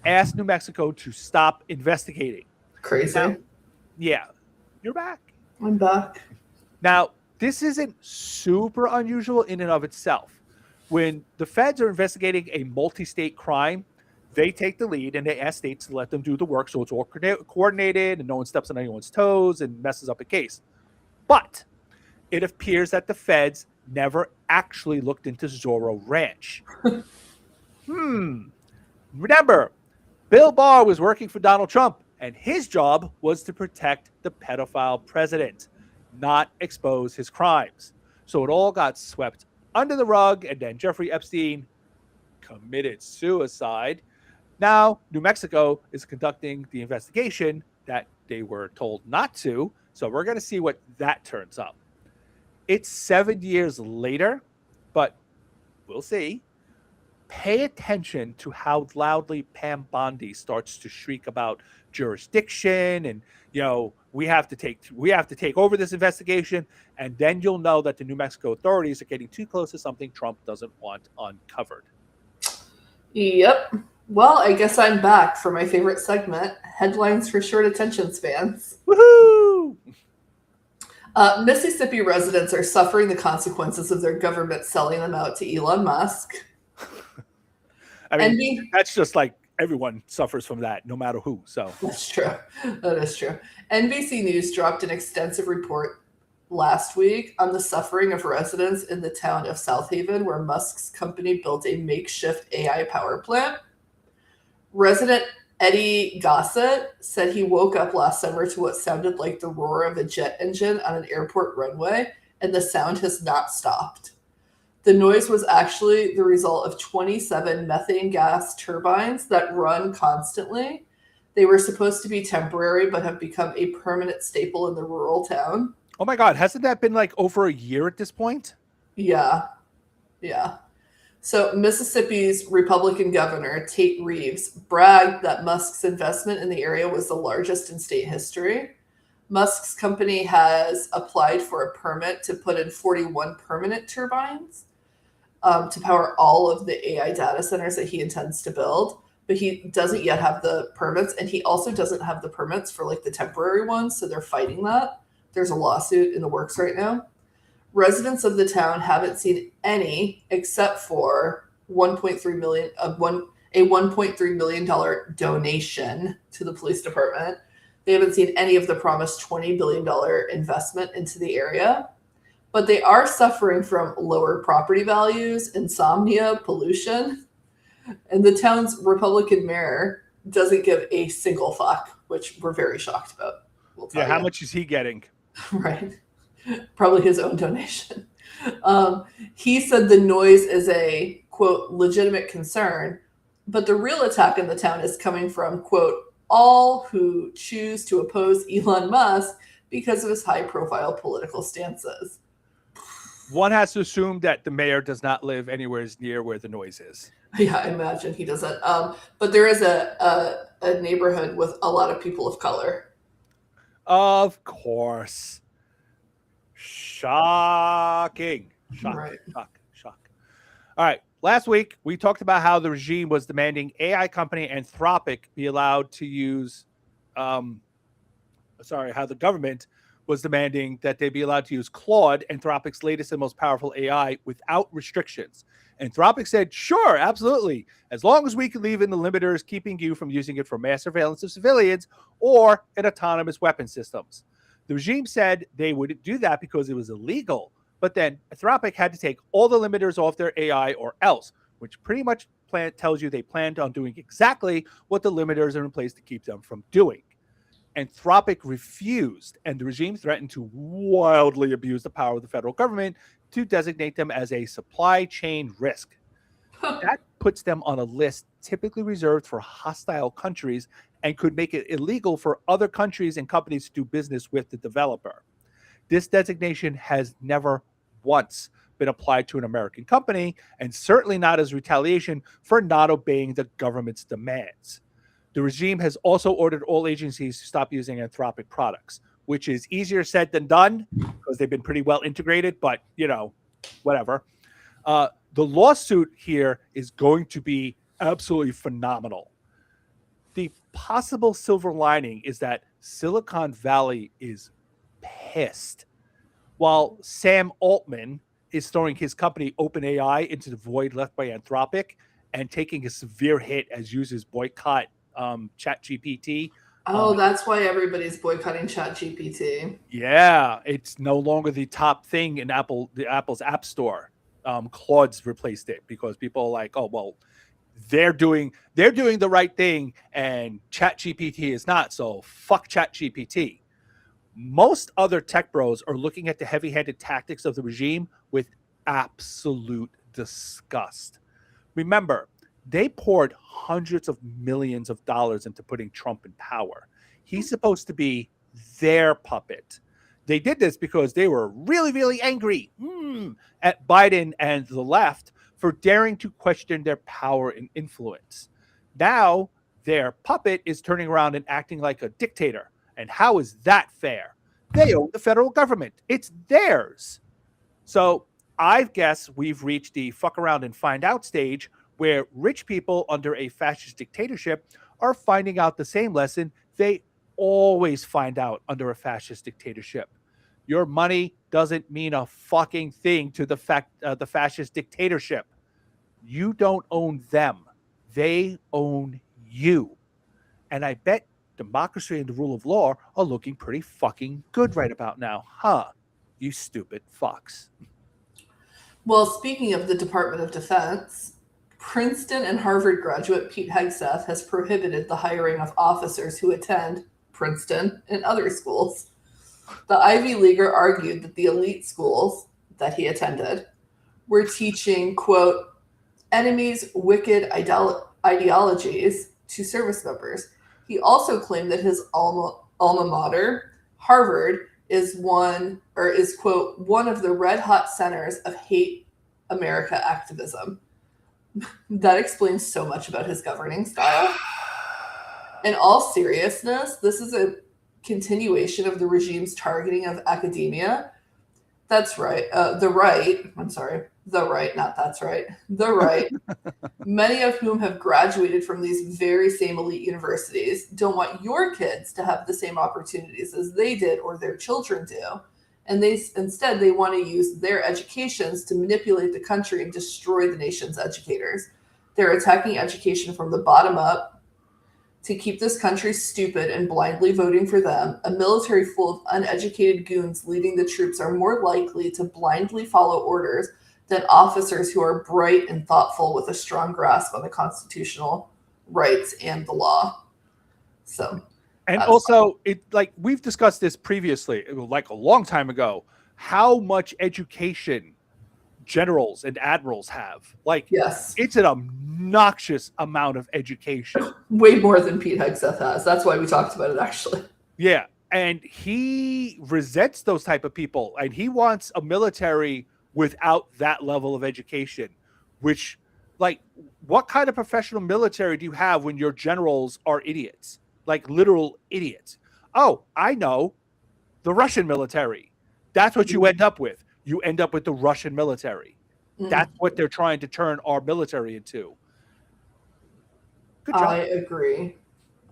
asked New Mexico to stop investigating. Crazy. Now, yeah, you're back. I'm back. Now, this isn't super unusual in and of itself. When the feds are investigating a multi-state crime, they take the lead and they ask states to let them do the work so it's all coordinated and no one steps on anyone's toes and messes up a case. But it appears that the feds never actually looked into Zorro Ranch. Remember, Bill Barr was working for Donald Trump, and his job was to protect the pedophile president, not expose his crimes. So it all got swept under the rug, and then Jeffrey Epstein committed suicide. Now, New Mexico is conducting the investigation that they were told not to, so we're going to see what that turns up. It's 7 years later, but we'll see. Pay attention to how loudly Pam Bondi starts to shriek about jurisdiction and, you know, we have to take over this investigation, and then you'll know that the New Mexico authorities are getting too close to something Trump doesn't want uncovered. Yep. Well, I guess I'm back for my favorite segment, headlines for short attention spans. Woohoo! Mississippi residents are suffering the consequences of their government selling them out to Elon Musk. I mean, that's just like everyone suffers from that, no matter who. So that's true. That is true. NBC News dropped an extensive report last week on the suffering of residents in the town of South Haven, where Musk's company built a makeshift AI power plant. Resident Eddie Gossett said he woke up last summer to what sounded like the roar of a jet engine on an airport runway, and the sound has not stopped. The noise was actually the result of 27 methane gas turbines that run constantly. They were supposed to be temporary, but have become a permanent staple in the rural town. Oh my God, hasn't that been like over a year at this point? Yeah. So Mississippi's Republican governor, Tate Reeves, bragged that Musk's investment in the area was the largest in state history. Musk's company has applied for a permit to put in 41 permanent turbines to power all of the AI data centers that he intends to build. But he doesn't yet have the permits, and he also doesn't have the permits for like the temporary ones, so they're fighting that. There's a lawsuit in the works right now. Residents of the town haven't seen any except for a $1.3 million donation to the police department. They haven't seen any of the promised $20 billion investment into the area. But they are suffering from lower property values, insomnia, pollution. And the town's Republican mayor doesn't give a single fuck, which we're very shocked about. Yeah, how much is he getting? Right. Probably his own donation. He said the noise is a, quote, legitimate concern, but the real attack in the town is coming from, quote, all who choose to oppose Elon Musk because of his high-profile political stances. One has to assume that the mayor does not live anywhere near where the noise is. Yeah, I imagine he doesn't. But there is a neighborhood with a lot of people of color. Of course. Shocking. Right. Shock. All right. Last week, we talked about how the regime was demanding AI company Anthropic be allowed to use, how the government was demanding that they be allowed to use Claude, Anthropic's latest and most powerful AI, without restrictions. Anthropic said, sure, absolutely, as long as we can leave in the limiters keeping you from using it for mass surveillance of civilians or in autonomous weapon systems. The regime said they wouldn't do that because it was illegal, but then Anthropic had to take all the limiters off their AI or else, which pretty much tells you they planned on doing exactly what the limiters are in place to keep them from doing. Anthropic refused, and the regime threatened to wildly abuse the power of the federal government to designate them as a supply chain risk. That puts them on a list typically reserved for hostile countries and could make it illegal for other countries and companies to do business with the developer. This designation has never once been applied to an American company, and certainly not as retaliation for not obeying the government's demands. The regime has also ordered all agencies to stop using Anthropic products, which is easier said than done because they've been pretty well integrated, but, whatever. The lawsuit here is going to be absolutely phenomenal. The possible silver lining is that Silicon Valley is pissed. While Sam Altman is throwing his company OpenAI into the void left by Anthropic and taking a severe hit as users boycott ChatGPT. That's why everybody's boycotting ChatGPT. Yeah, it's no longer the top thing in Apple's App Store. Claude's replaced it because people are like, oh well, they're doing the right thing and ChatGPT is not. So fuck ChatGPT. Most other tech bros are looking at the heavy-handed tactics of the regime with absolute disgust. Remember, they poured hundreds of millions of dollars into putting Trump in power. He's supposed to be their puppet. They did this because they were really, really angry at Biden and the left for daring to question their power and influence. Now, their puppet is turning around and acting like a dictator. And how is that fair? They own the federal government. It's theirs. So I guess we've reached the fuck around and find out stage where rich people under a fascist dictatorship are finding out the same lesson they always find out under a fascist dictatorship. Your money doesn't mean a fucking thing to the fascist dictatorship. You don't own them. They own you. And I bet democracy and the rule of law are looking pretty fucking good right about now. Huh? You stupid fucks. Well, speaking of the Department of Defense, Princeton and Harvard graduate Pete Hegseth has prohibited the hiring of officers who attend Princeton and other schools. The Ivy Leaguer argued that the elite schools that he attended were teaching, quote, enemies' wicked ideologies to service members. He also claimed that his alma mater, Harvard, is quote, one of the red hot centers of hate America activism. That explains so much about his governing style. In all seriousness, this is a continuation of the regime's targeting of academia. That's right. The right, not that's right. The right, many of whom have graduated from these very same elite universities, don't want your kids to have the same opportunities as they did or their children do. And instead they want to use their educations to manipulate the country and destroy the nation's educators. They're attacking education from the bottom up to keep this country stupid and blindly voting for them. A military full of uneducated goons leading the troops are more likely to blindly follow orders than officers who are bright and thoughtful with a strong grasp on the constitutional rights and the law. So, and also, it like we've discussed this previously, like a long time ago, how much education generals and admirals have. Like, yes, it's an obnoxious amount of education. Way more than Pete Hegseth has. That's why we talked about it, actually. Yeah, and he resents those type of people, and he wants a military without that level of education, which, like, what kind of professional military do you have when your generals are idiots? Like, literal idiots. Oh, I know. The Russian military. That's what you end up with. You end up with the Russian military. That's what they're trying to turn our military into. Good job. I agree.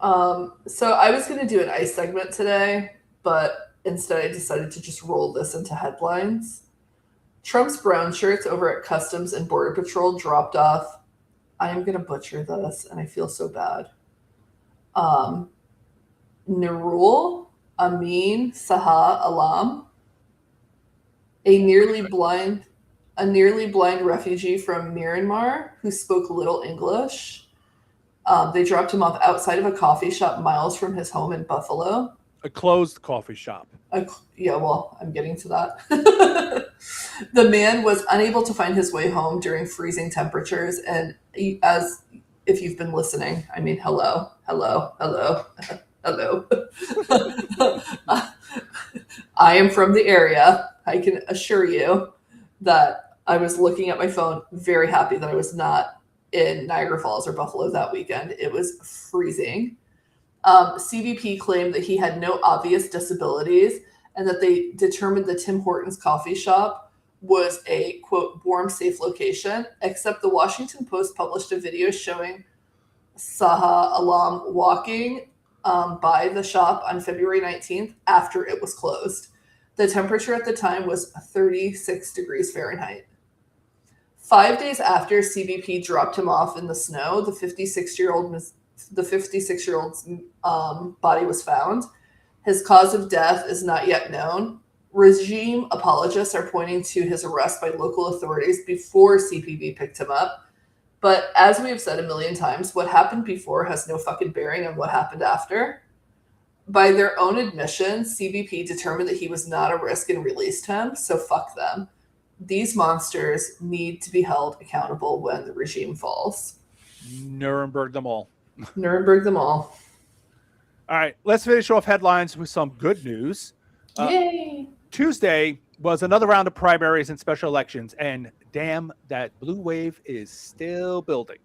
So I was going to do an ICE segment today, but instead I decided to just roll this into headlines. Trump's brown shirts over at Customs and Border Patrol dropped off. I am going to butcher this, and I feel so bad. Nurul Amin Saha Alam, a nearly blind refugee from Myanmar who spoke little English. They dropped him off outside of a coffee shop miles from his home in Buffalo. A closed coffee shop. Yeah, well, I'm getting to that. The man was unable to find his way home during freezing temperatures. And as if you've been listening, I mean, hello. I am from the area. I can assure you that I was looking at my phone, very happy that I was not in Niagara Falls or Buffalo that weekend. It was freezing. CBP claimed that he had no obvious disabilities and that they determined the Tim Hortons coffee shop was a, quote, warm, safe location, except the Washington Post published a video showing Saha Alam walking by the shop on February 19th after it was closed. The temperature at the time was 36 degrees Fahrenheit. 5 days after CBP dropped him off in the snow, the 56-year-old's body was found. His cause of death is not yet known. Regime apologists are pointing to his arrest by local authorities before CBP picked him up. But as we have said a million times, what happened before has no fucking bearing on what happened after. By their own admission, CBP determined that he was not a risk and released him, so fuck them. These monsters need to be held accountable when the regime falls. Nuremberg them all. Nuremberg them all. All right, let's finish off headlines with some good news. Yay! Tuesday was another round of primaries and special elections, and damn, that blue wave is still building.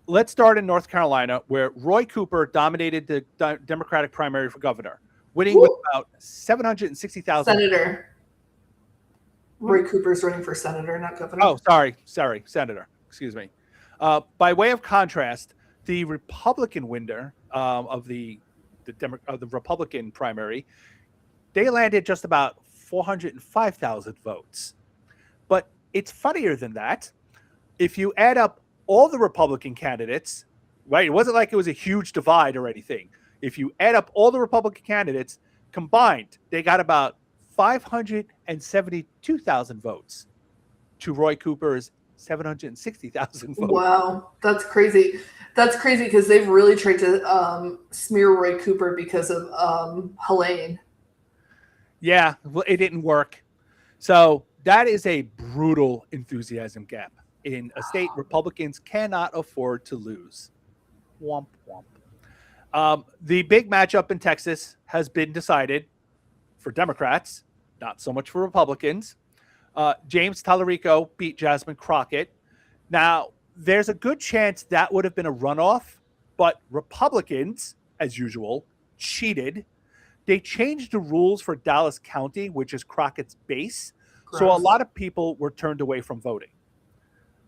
Let's start in North Carolina, where Roy Cooper dominated the Democratic primary for governor, winning with about 760,000. Senator. Roy Cooper's running for senator, not governor. Oh, sorry, senator. Excuse me. By way of contrast, the Republican winner of the Republican primary, they landed just about 405,000 votes. But it's funnier than that. If you add up all the Republican candidates, right? It wasn't like it was a huge divide or anything. If you add up all the Republican candidates combined, they got about 572,000 votes to Roy Cooper's 760,000 votes. Wow, that's crazy. That's crazy because they've really tried to smear Roy Cooper because of Helene. Yeah, well, it didn't work. So that is a brutal enthusiasm gap in a state Republicans cannot afford to lose. Womp womp. The big matchup in Texas has been decided for Democrats, not so much for Republicans. James Tallarico beat Jasmine Crockett. Now, there's a good chance that would have been a runoff, but Republicans, as usual, cheated. They changed the rules for Dallas County, which is Crockett's base. So a Gross. lot of people were turned away from voting.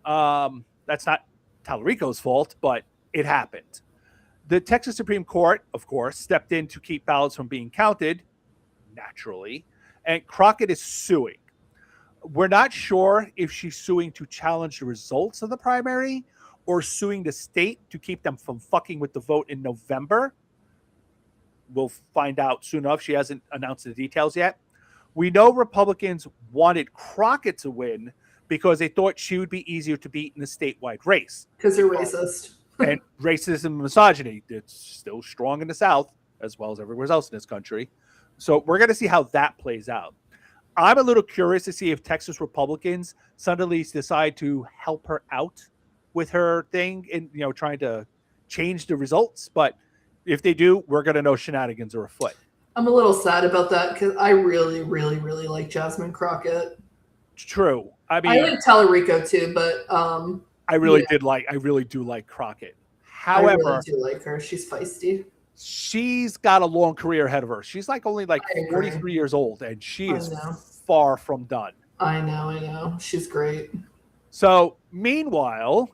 That's not Tallarico's fault, but it happened. The Texas Supreme Court, of course, stepped in to keep ballots from being counted, naturally, and Crockett is suing. We're not sure if she's suing to challenge the results of the primary or suing the state to keep them from fucking with the vote in November. We'll find out soon enough. She hasn't announced the details yet. We know Republicans wanted Crockett to win because they thought she would be easier to beat in the statewide race. Because they're racist. And racism and misogyny, it's still strong in the South as well as everywhere else in this country. So we're going to see how that plays out. I'm a little curious to see if Texas Republicans suddenly decide to help her out with her thing and, trying to change the results. But if they do, we're going to know shenanigans are afoot. I'm a little sad about that because I really, really, really like Jasmine Crockett. True. I mean, I like Tallarico too, but I really do like Crockett. However, I really do like her. She's feisty. She's got a long career ahead of her. She's only 43 years old, and she is far from done. I know. She's great. So, meanwhile,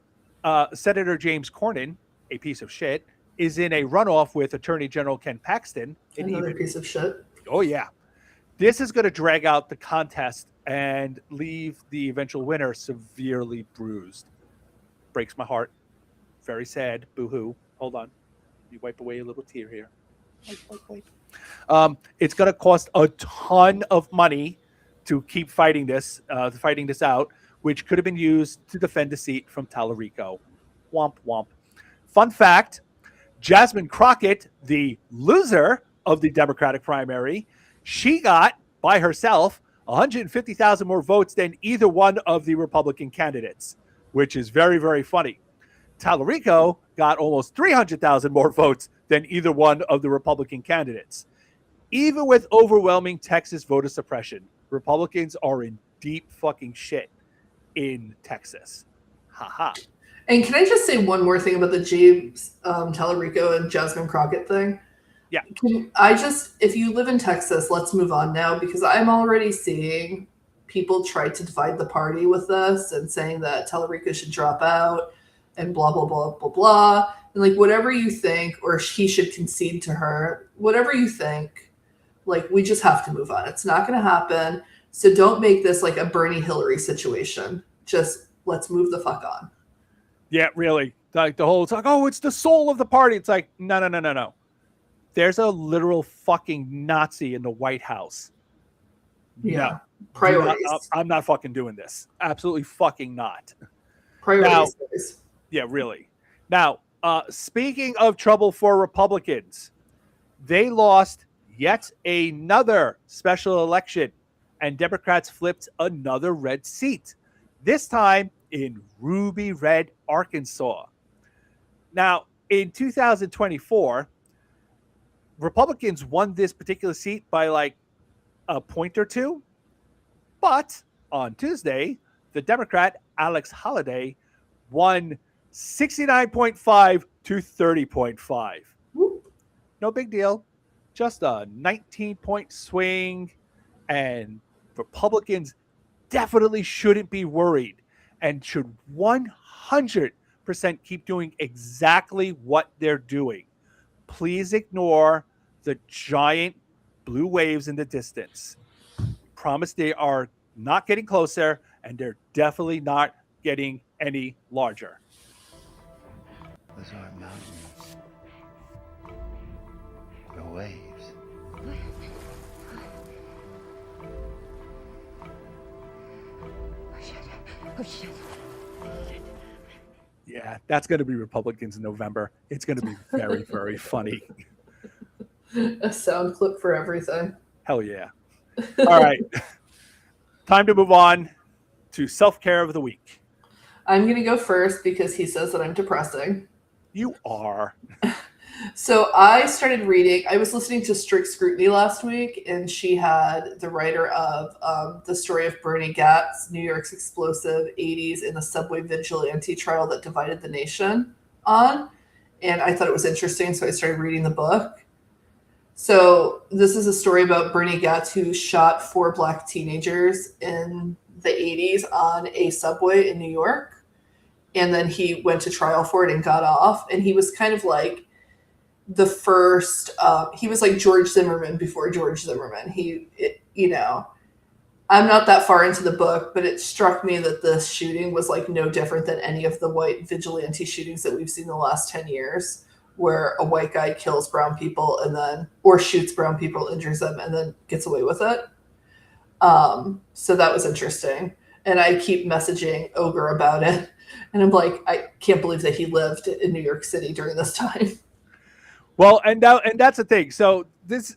Senator James Cornyn, a piece of shit, is in a runoff with Attorney General Ken Paxton. Another piece of shit. Oh, yeah. This is going to drag out the contest and leave the eventual winner severely bruised. Breaks my heart. Very sad. Boo-hoo. Hold on. You wipe away a little tear here. Wipe. It's going to cost a ton of money to keep fighting this out, which could have been used to defend the seat from Tallarico. Womp womp. Fun fact, Jasmine Crockett, the loser of the Democratic primary, she got, by herself, 150,000 more votes than either one of the Republican candidates, which is very, very funny. Tallarico got almost 300,000 more votes than either one of the Republican candidates. Even with overwhelming Texas voter suppression, Republicans are in deep fucking shit in Texas. Ha. And can I just say one more thing about the James Tallarico and Jasmine Crockett thing? Yeah. If you live in Texas, let's move on now because I'm already seeing people try to divide the party with this and saying that Tallarico should drop out and blah, blah, blah, blah, blah. And whatever you think, or he should concede to her, whatever you think, we just have to move on. It's not going to happen. So don't make this a Bernie Hillary situation. Just let's move the fuck on. Yeah, really. The whole, it's it's the soul of the party. It's no. There's a literal fucking Nazi in the White House. Yeah. No. Priorities. I'm not fucking doing this. Absolutely fucking not. Priorities. Now, yeah, really. Now, speaking of trouble for Republicans, they lost yet another special election, and Democrats flipped another red seat, this time in Ruby Red, Arkansas. Now, in 2024, Republicans won this particular seat by a point or two, but on Tuesday, the Democrat Alex Holliday won 69.5 to 30.5. No big deal. Just a 19-point swing. And Republicans definitely shouldn't be worried and should 100% keep doing exactly what they're doing. Please ignore the giant blue waves in the distance. Promise they are not getting closer, and they're definitely not getting any larger. Those aren't mountains. They're waves. Oh, shit. Yeah, that's going to be Republicans in November. It's going to be very, very funny. A sound clip for everything. Hell yeah. All right. Time to move on to self-care of the week. I'm going to go first because he says that I'm depressing. You are. So I started reading. I was listening to Strict Scrutiny last week, and she had the writer of the story of Bernie Gatz, New York's explosive '80s in the subway vigilante trial that divided the nation on. And I thought it was interesting, so I started reading the book. So this is a story about Bernie Gatz, who shot 4 black teenagers in the '80s on a subway in New York. And then he went to trial for it and got off. And he was kind of like the first, he was like George Zimmerman before George Zimmerman. I'm not that far into the book, but it struck me that this shooting was like no different than any of the white vigilante shootings that we've seen in the last 10 years, where a white guy kills brown people or shoots brown people, injures them, and then gets away with it. So that was interesting. And I keep messaging Ogre about it. And I'm like, I can't believe that he lived in New York City during this time. Well, and that's the thing. So this,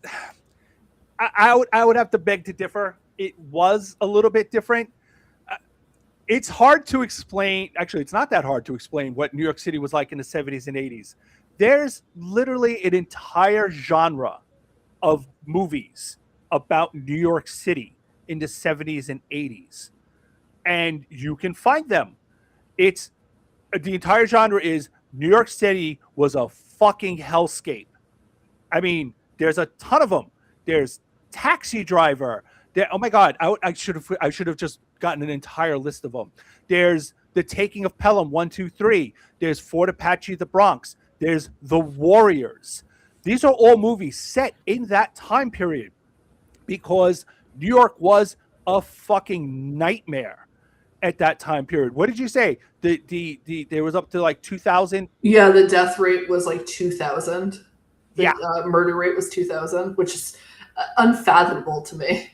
I would have to beg to differ. It was a little bit different. It's hard to explain. Actually, it's not that hard to explain what New York City was like in the 70s and 80s. There's literally an entire genre of movies about New York City in the 70s and 80s. And you can find them. It's the entire genre is New York City was a fucking hellscape. I mean, there's a ton of them. There's Taxi Driver. Oh my God, I should have just gotten an entire list of them. There's The Taking of Pelham 1, 2, 3. There's Fort Apache, The Bronx. There's The Warriors. These are all movies set in that time period because New York was a fucking nightmare at that time period. What did you say? There was up to like 2,000. Yeah, the death rate was like 2,000. Yeah, murder rate was 2,000, which is unfathomable to me.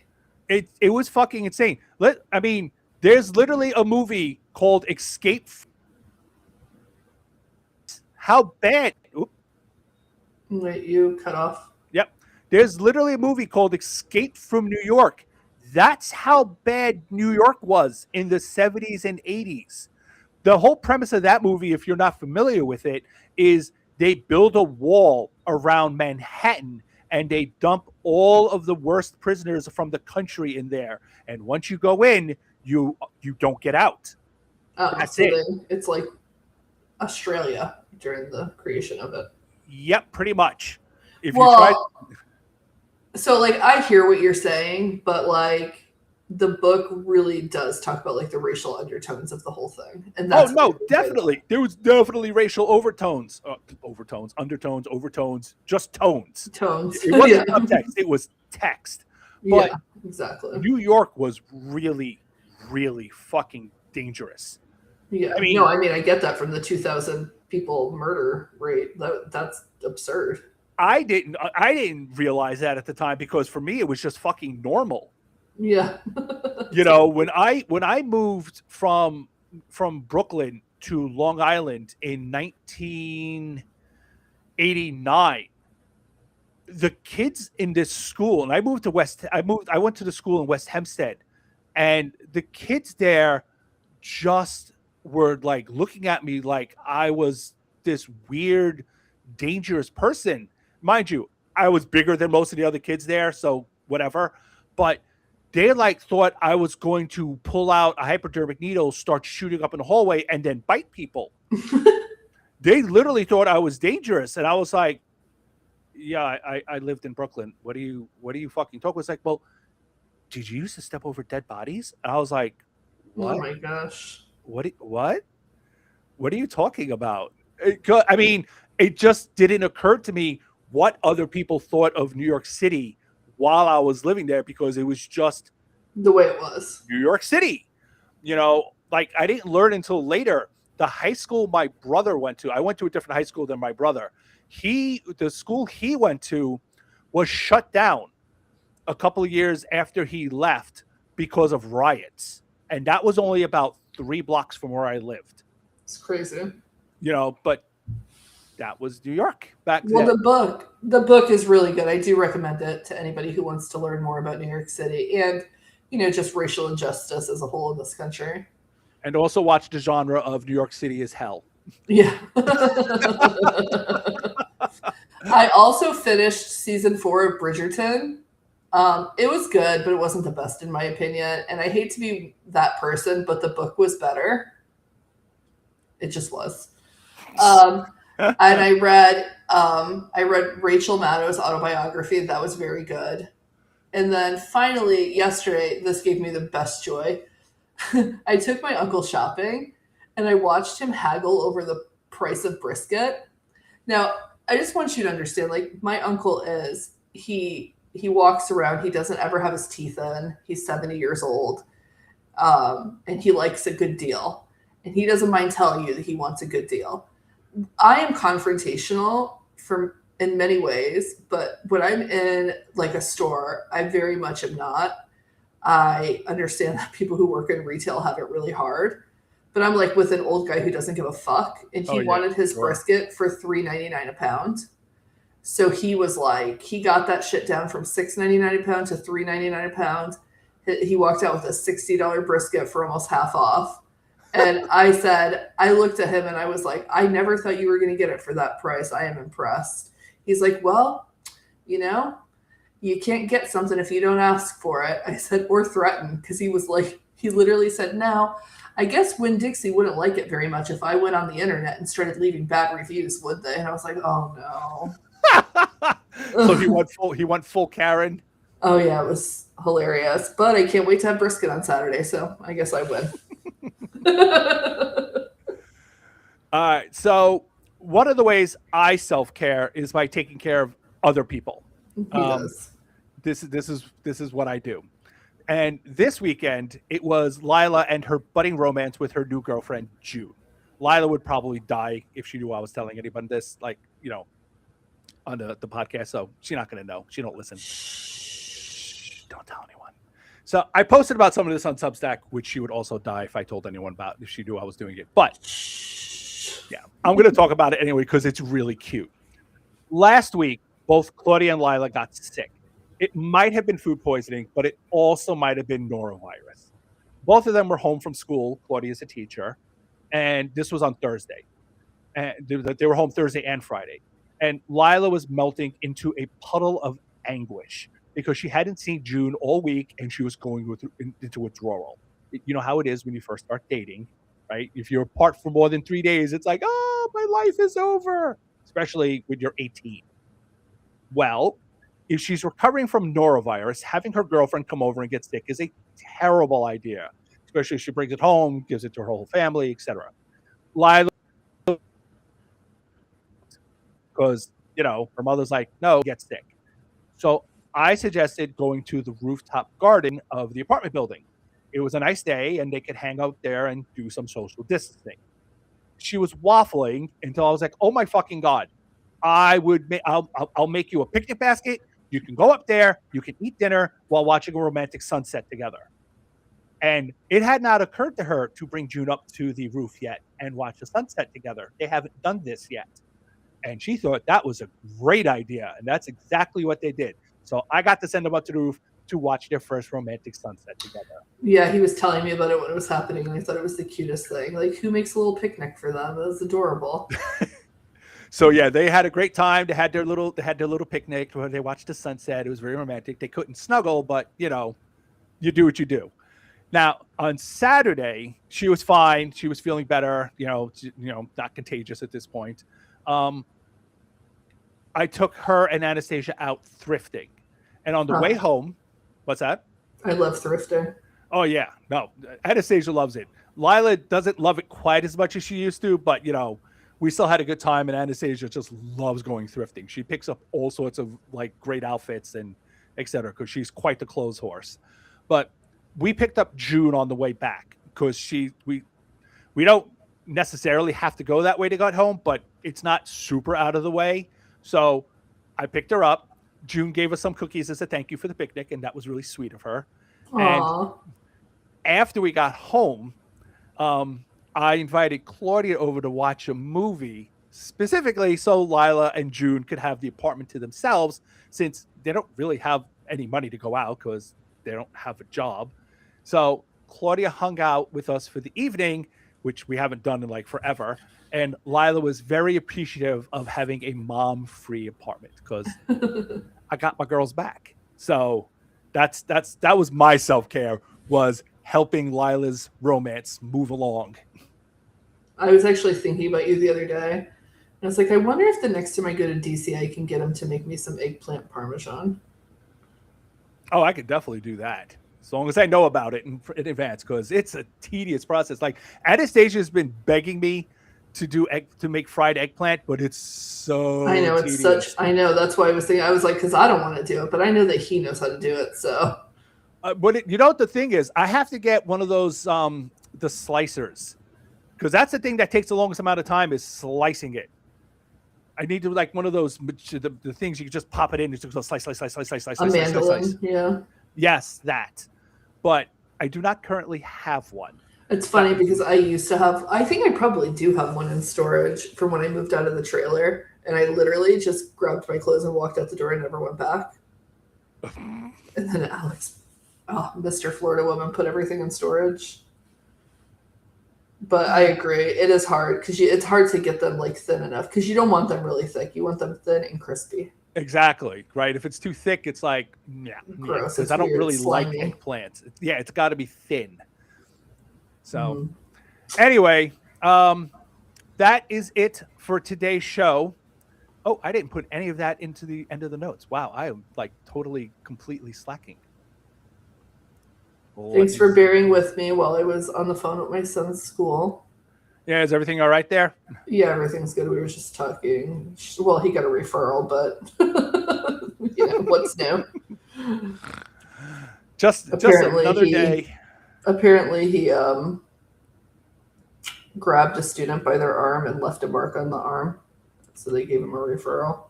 It was fucking insane. There's literally a movie called Escape. How bad? Oop. Wait, you cut off. Yep. There's literally a movie called Escape from New York. That's how bad New York was in the 70s and 80s. The whole premise of that movie, if you're not familiar with it, is they build a wall around Manhattan and they dump all of the worst prisoners from the country in there. And once you go in, you don't get out. That's so it. It's like Australia during the creation of it. Yep, pretty much. So like I hear what you're saying, but like the book really does talk about like the racial undertones of the whole thing. And that's definitely. There was definitely racial undertones, just tones. It wasn't subtext, it was text. But yeah, exactly. New York was really, really fucking dangerous. Yeah. I get that from the 2,000 people murder rate. That's absurd. I didn't realize that at the time because for me it was just fucking normal. Yeah. When I moved from Brooklyn to Long Island in 1989, the kids in this school, and I went to the school in West Hempstead, and the kids there just were like looking at me like I was this weird, dangerous person. Mind you, I was bigger than most of the other kids there, so whatever. But they like thought I was going to pull out a hypodermic needle, start shooting up in the hallway, and then bite people. They literally thought I was dangerous, and I was like, "Yeah, I lived in Brooklyn. What are you fucking talking?" It's like, "Well, did you used to step over dead bodies?" And I was like, "What? Oh my gosh! What are you talking about?" It just didn't occur to me what other people thought of New York City while I was living there because it was just the way it was. New York City. I didn't learn until later. The high school my brother went to, I went to a different high school than my brother. The school he went to was shut down a couple of years after he left because of riots. And that was only about 3 blocks from where I lived. It's crazy. But that was New York back then. Well, the book is really good. I do recommend it to anybody who wants to learn more about New York City and, just racial injustice as a whole in this country. And also watch the genre of New York City is hell. Yeah. I also finished season 4 of Bridgerton. It was good, but it wasn't the best in my opinion. And I hate to be that person, but the book was better. It just was. And I read Rachel Maddow's autobiography. That was very good. And then finally, yesterday, this gave me the best joy. I took my uncle shopping, and I watched him haggle over the price of brisket. Now, I just want you to understand, like, my uncle he walks around, he doesn't ever have his teeth in. He's 70 years old. And he likes a good deal. And he doesn't mind telling you that he wants a good deal. I am confrontational in many ways, but when I'm in like a store, I very much am not. I understand that people who work in retail have it really hard, but I'm like with an old guy who doesn't give a fuck, and he wanted his brisket for $3.99 a pound. So he was like, he got that shit down from $6.99 a pound to $3.99 a pound. He walked out with a $60 brisket for almost half off. And I looked at him and I was like, I never thought you were going to get it for that price. I am impressed. He's like, well, you can't get something if you don't ask for it. I said, or threaten, because he literally said, no, I guess Winn-Dixie wouldn't like it very much if I went on the internet and started leaving bad reviews, would they? And I was like, oh no. So he went full Karen. Oh yeah, it was hilarious. But I can't wait to have brisket on Saturday, so I guess I win. All right. So one of the ways I self-care is by taking care of other people. He does. This is what I do. And this weekend, it was Lila and her budding romance with her new girlfriend, June. Lila would probably die if she knew I was telling anybody this, on the podcast. So she's not going to know. She don't listen. Shh, don't tell anyone. So I posted about some of this on Substack, which she would also die if I told anyone about if she knew I was doing it. But yeah, I'm going to talk about it anyway because it's really cute. Last week, both Claudia and Lila got sick. It might have been food poisoning, but it also might have been norovirus. Both of them were home from school. Claudia's a teacher. And this was on Thursday. And they were home Thursday and Friday. And Lila was melting into a puddle of anguish because she hadn't seen June all week and she was going into withdrawal. You know how it is when you first start dating, right? If you're apart for more than 3 days, it's like, oh, my life is over, especially when you're 18. Well, if she's recovering from norovirus, having her girlfriend come over and get sick is a terrible idea, especially if she brings it home, gives it to her whole family, etc. Lila, because, her mother's like, no, get sick. So I suggested going to the rooftop garden of the apartment building. It was a nice day and they could hang out there and do some social distancing. She was waffling until I was like, oh my fucking God, I'll make you a picnic basket. You can go up there, you can eat dinner while watching a romantic sunset together. And it had not occurred to her to bring June up to the roof yet and watch the sunset together. They haven't done this yet. And she thought that was a great idea. And that's exactly what they did. So I got to send them up to the roof to watch their first romantic sunset together. Yeah, he was telling me about it when it was happening, and I thought it was the cutest thing. Like, who makes a little picnic for them? That was adorable. So yeah, they had a great time. They had their little picnic where they watched the sunset. It was very romantic. They couldn't snuggle, but you do what you do. Now on Saturday, she was fine. She was feeling better. Not contagious at this point. I took her and Anastasia out thrifting, and on the way home, what's that? I love thrifting. Oh yeah, no, Anastasia loves it. Lila doesn't love it quite as much as she used to, but we still had a good time, and Anastasia just loves going thrifting. She picks up all sorts of like great outfits and etc. because she's quite the clothes horse. But we picked up June on the way back because we don't necessarily have to go that way to get home, but it's not super out of the way. So I picked her up. June gave us some cookies as a thank you for the picnic, and that was really sweet of her. Aww. And after we got home, I invited Claudia over to watch a movie, specifically so Lila and June could have the apartment to themselves, since they don't really have any money to go out because they don't have a job. So Claudia hung out with us for the evening, which we haven't done in like forever. And Lila was very appreciative of having a mom-free apartment because I got my girls back. So that was my self-care, was helping Lila's romance move along. I was actually thinking about you the other day. And I was like, I wonder if the next time I go to DC, I can get him to make me some eggplant parmesan. Oh, I could definitely do that. As long as I know about it in advance, because it's a tedious process. Like, Anastasia's been begging me to make fried eggplant, but it's so I know, it's tedious. I know, that's why I was thinking, I was like, because I don't want to do it, but I know that he knows how to do it, so. But you know what the thing is? I have to get one of those, the slicers, because that's the thing that takes the longest amount of time, is slicing it. I need to, like, one of those, the things you can just pop it in, just go slice. A mandolin, yeah. Yes, that. But I do not currently have one. It's funny because I used to have, I think I probably do have one in storage from when I moved out of the trailer. And I literally just grabbed my clothes and walked out the door and never went back. And then Alex, Mr. Florida Woman, put everything in storage. But I agree. It is hard because it's hard to get them like thin enough because you don't want them really thick. You want them thin and crispy. Exactly. Right. If it's too thick, it's like, Gross. Because I don't really like eggplants. Yeah, it's got to be thin. So anyway, that is it for today's show. Oh, I didn't put any of that into the end of the notes. Wow, I am like totally, completely slacking. Thanks for bearing with me while I was on the phone with my son's school. Yeah, is everything all right there? Yeah, everything's good. We were just talking. Well, he got a referral, but what's new? Just another day. Apparently, he grabbed a student by their arm and left a mark on the arm, so they gave him a referral.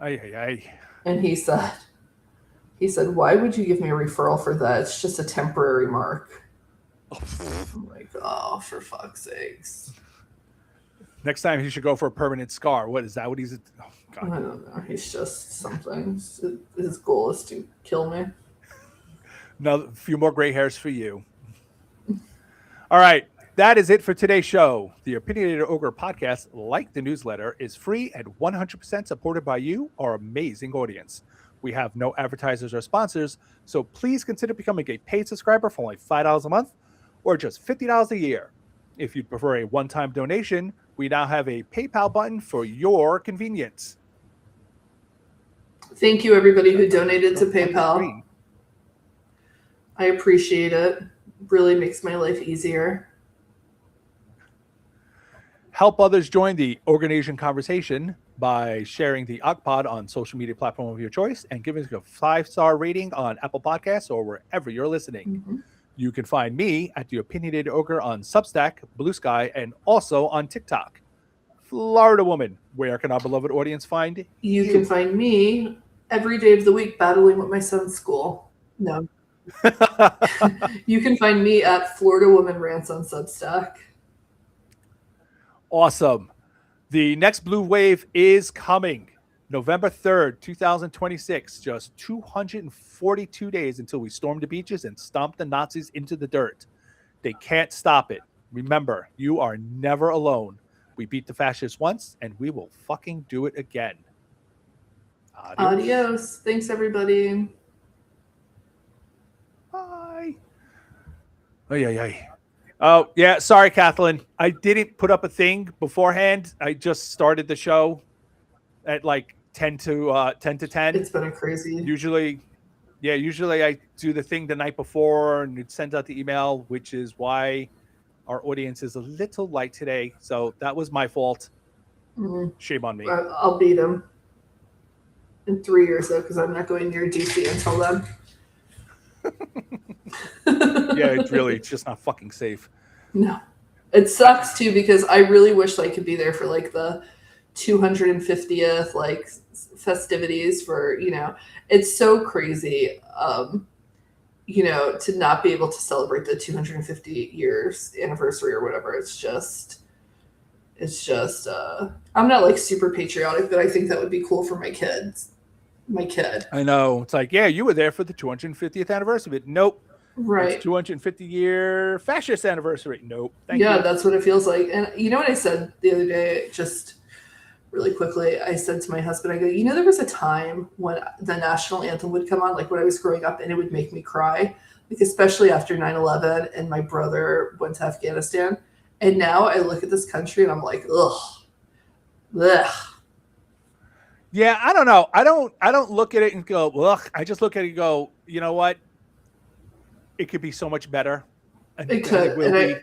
And he said, "Why would you give me a referral for that? It's just a temporary mark." I'm like, oh, for fuck's sakes. Next time he should go for a permanent scar. What is that? What he's? Oh, God. I don't know. He's just something. His goal is to kill me. A few more gray hairs for you. All right. That is it for today's show. The Opinionated Ogre podcast, like the newsletter, is free and 100% supported by you, our amazing audience. We have no advertisers or sponsors, so please consider becoming a paid subscriber for only $5 a month or just $50 a year. If you'd prefer a one-time donation, we now have a PayPal button for your convenience. Thank you, everybody who donated to PayPal. I appreciate it. Really makes my life easier. Help others join the Organization conversation by sharing the OGPod on social media platform of your choice and giving us a 5-star rating on Apple Podcasts or wherever you're listening. Mm-hmm. You can find me at The Opinionated Ogre on Substack, Blue Sky, and also on TikTok. Florida Woman, where can our beloved audience find you? You can find me every day of the week battling with my son's school. No. You can find me at Florida Woman Rants on Substack. Awesome. The next Blue Wave is coming November 3rd, 2026. Just 242 days until we storm the beaches and stomp the Nazis into the dirt. They can't stop it. Remember, you are never alone. We beat the fascists once, and we will fucking do it again. Adios. Thanks, everybody. Bye. Oh, yeah. Sorry, Kathleen. I didn't put up a thing beforehand. I just started the show at like 10 to 10. It's been a crazy. Usually I do the thing the night before and send out the email, which is why our audience is a little light today. So that was my fault. Mm-hmm. Shame on me. I'll beat him in 3 years, though, because I'm not going near DC until then. Yeah, it's just not fucking safe. No. It sucks too because I really wish I could be there for like the 250th like festivities for, it's so crazy to not be able to celebrate the 250 years anniversary or whatever. It's just I'm not like super patriotic, but I think that would be cool for my kid. I know. It's like, yeah, you were there for the 250th anniversary, but nope. Right. It's 250-year fascist anniversary. Nope. Thank you. That's what it feels like. And you know what I said the other day, just really quickly, I said to my husband, I go, there was a time when the national anthem would come on, like when I was growing up, and it would make me cry, like especially after 9/11 and my brother went to Afghanistan. And now I look at this country and I'm like, ugh. Yeah, I don't know. I don't look at it and go, ugh. I just look at it and go, you know what? It could be so much better. And It could. It will be.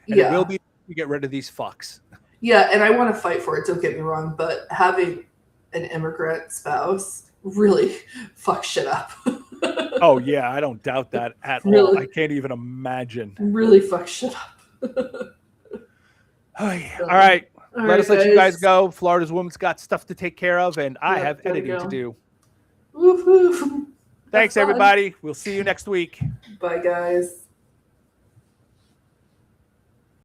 It will be to get rid of these fucks. Yeah, and I want to fight for it, don't get me wrong, but having an immigrant spouse really fucks shit up. Oh, yeah, I don't doubt that at all. I can't even imagine. Really fucks shit up. Oh, yeah. All right. Let us let you guys go. Florida's woman's got stuff to take care of, and I have editing to do. Woohoo. Thanks, everybody. We'll see you next week. Bye, guys.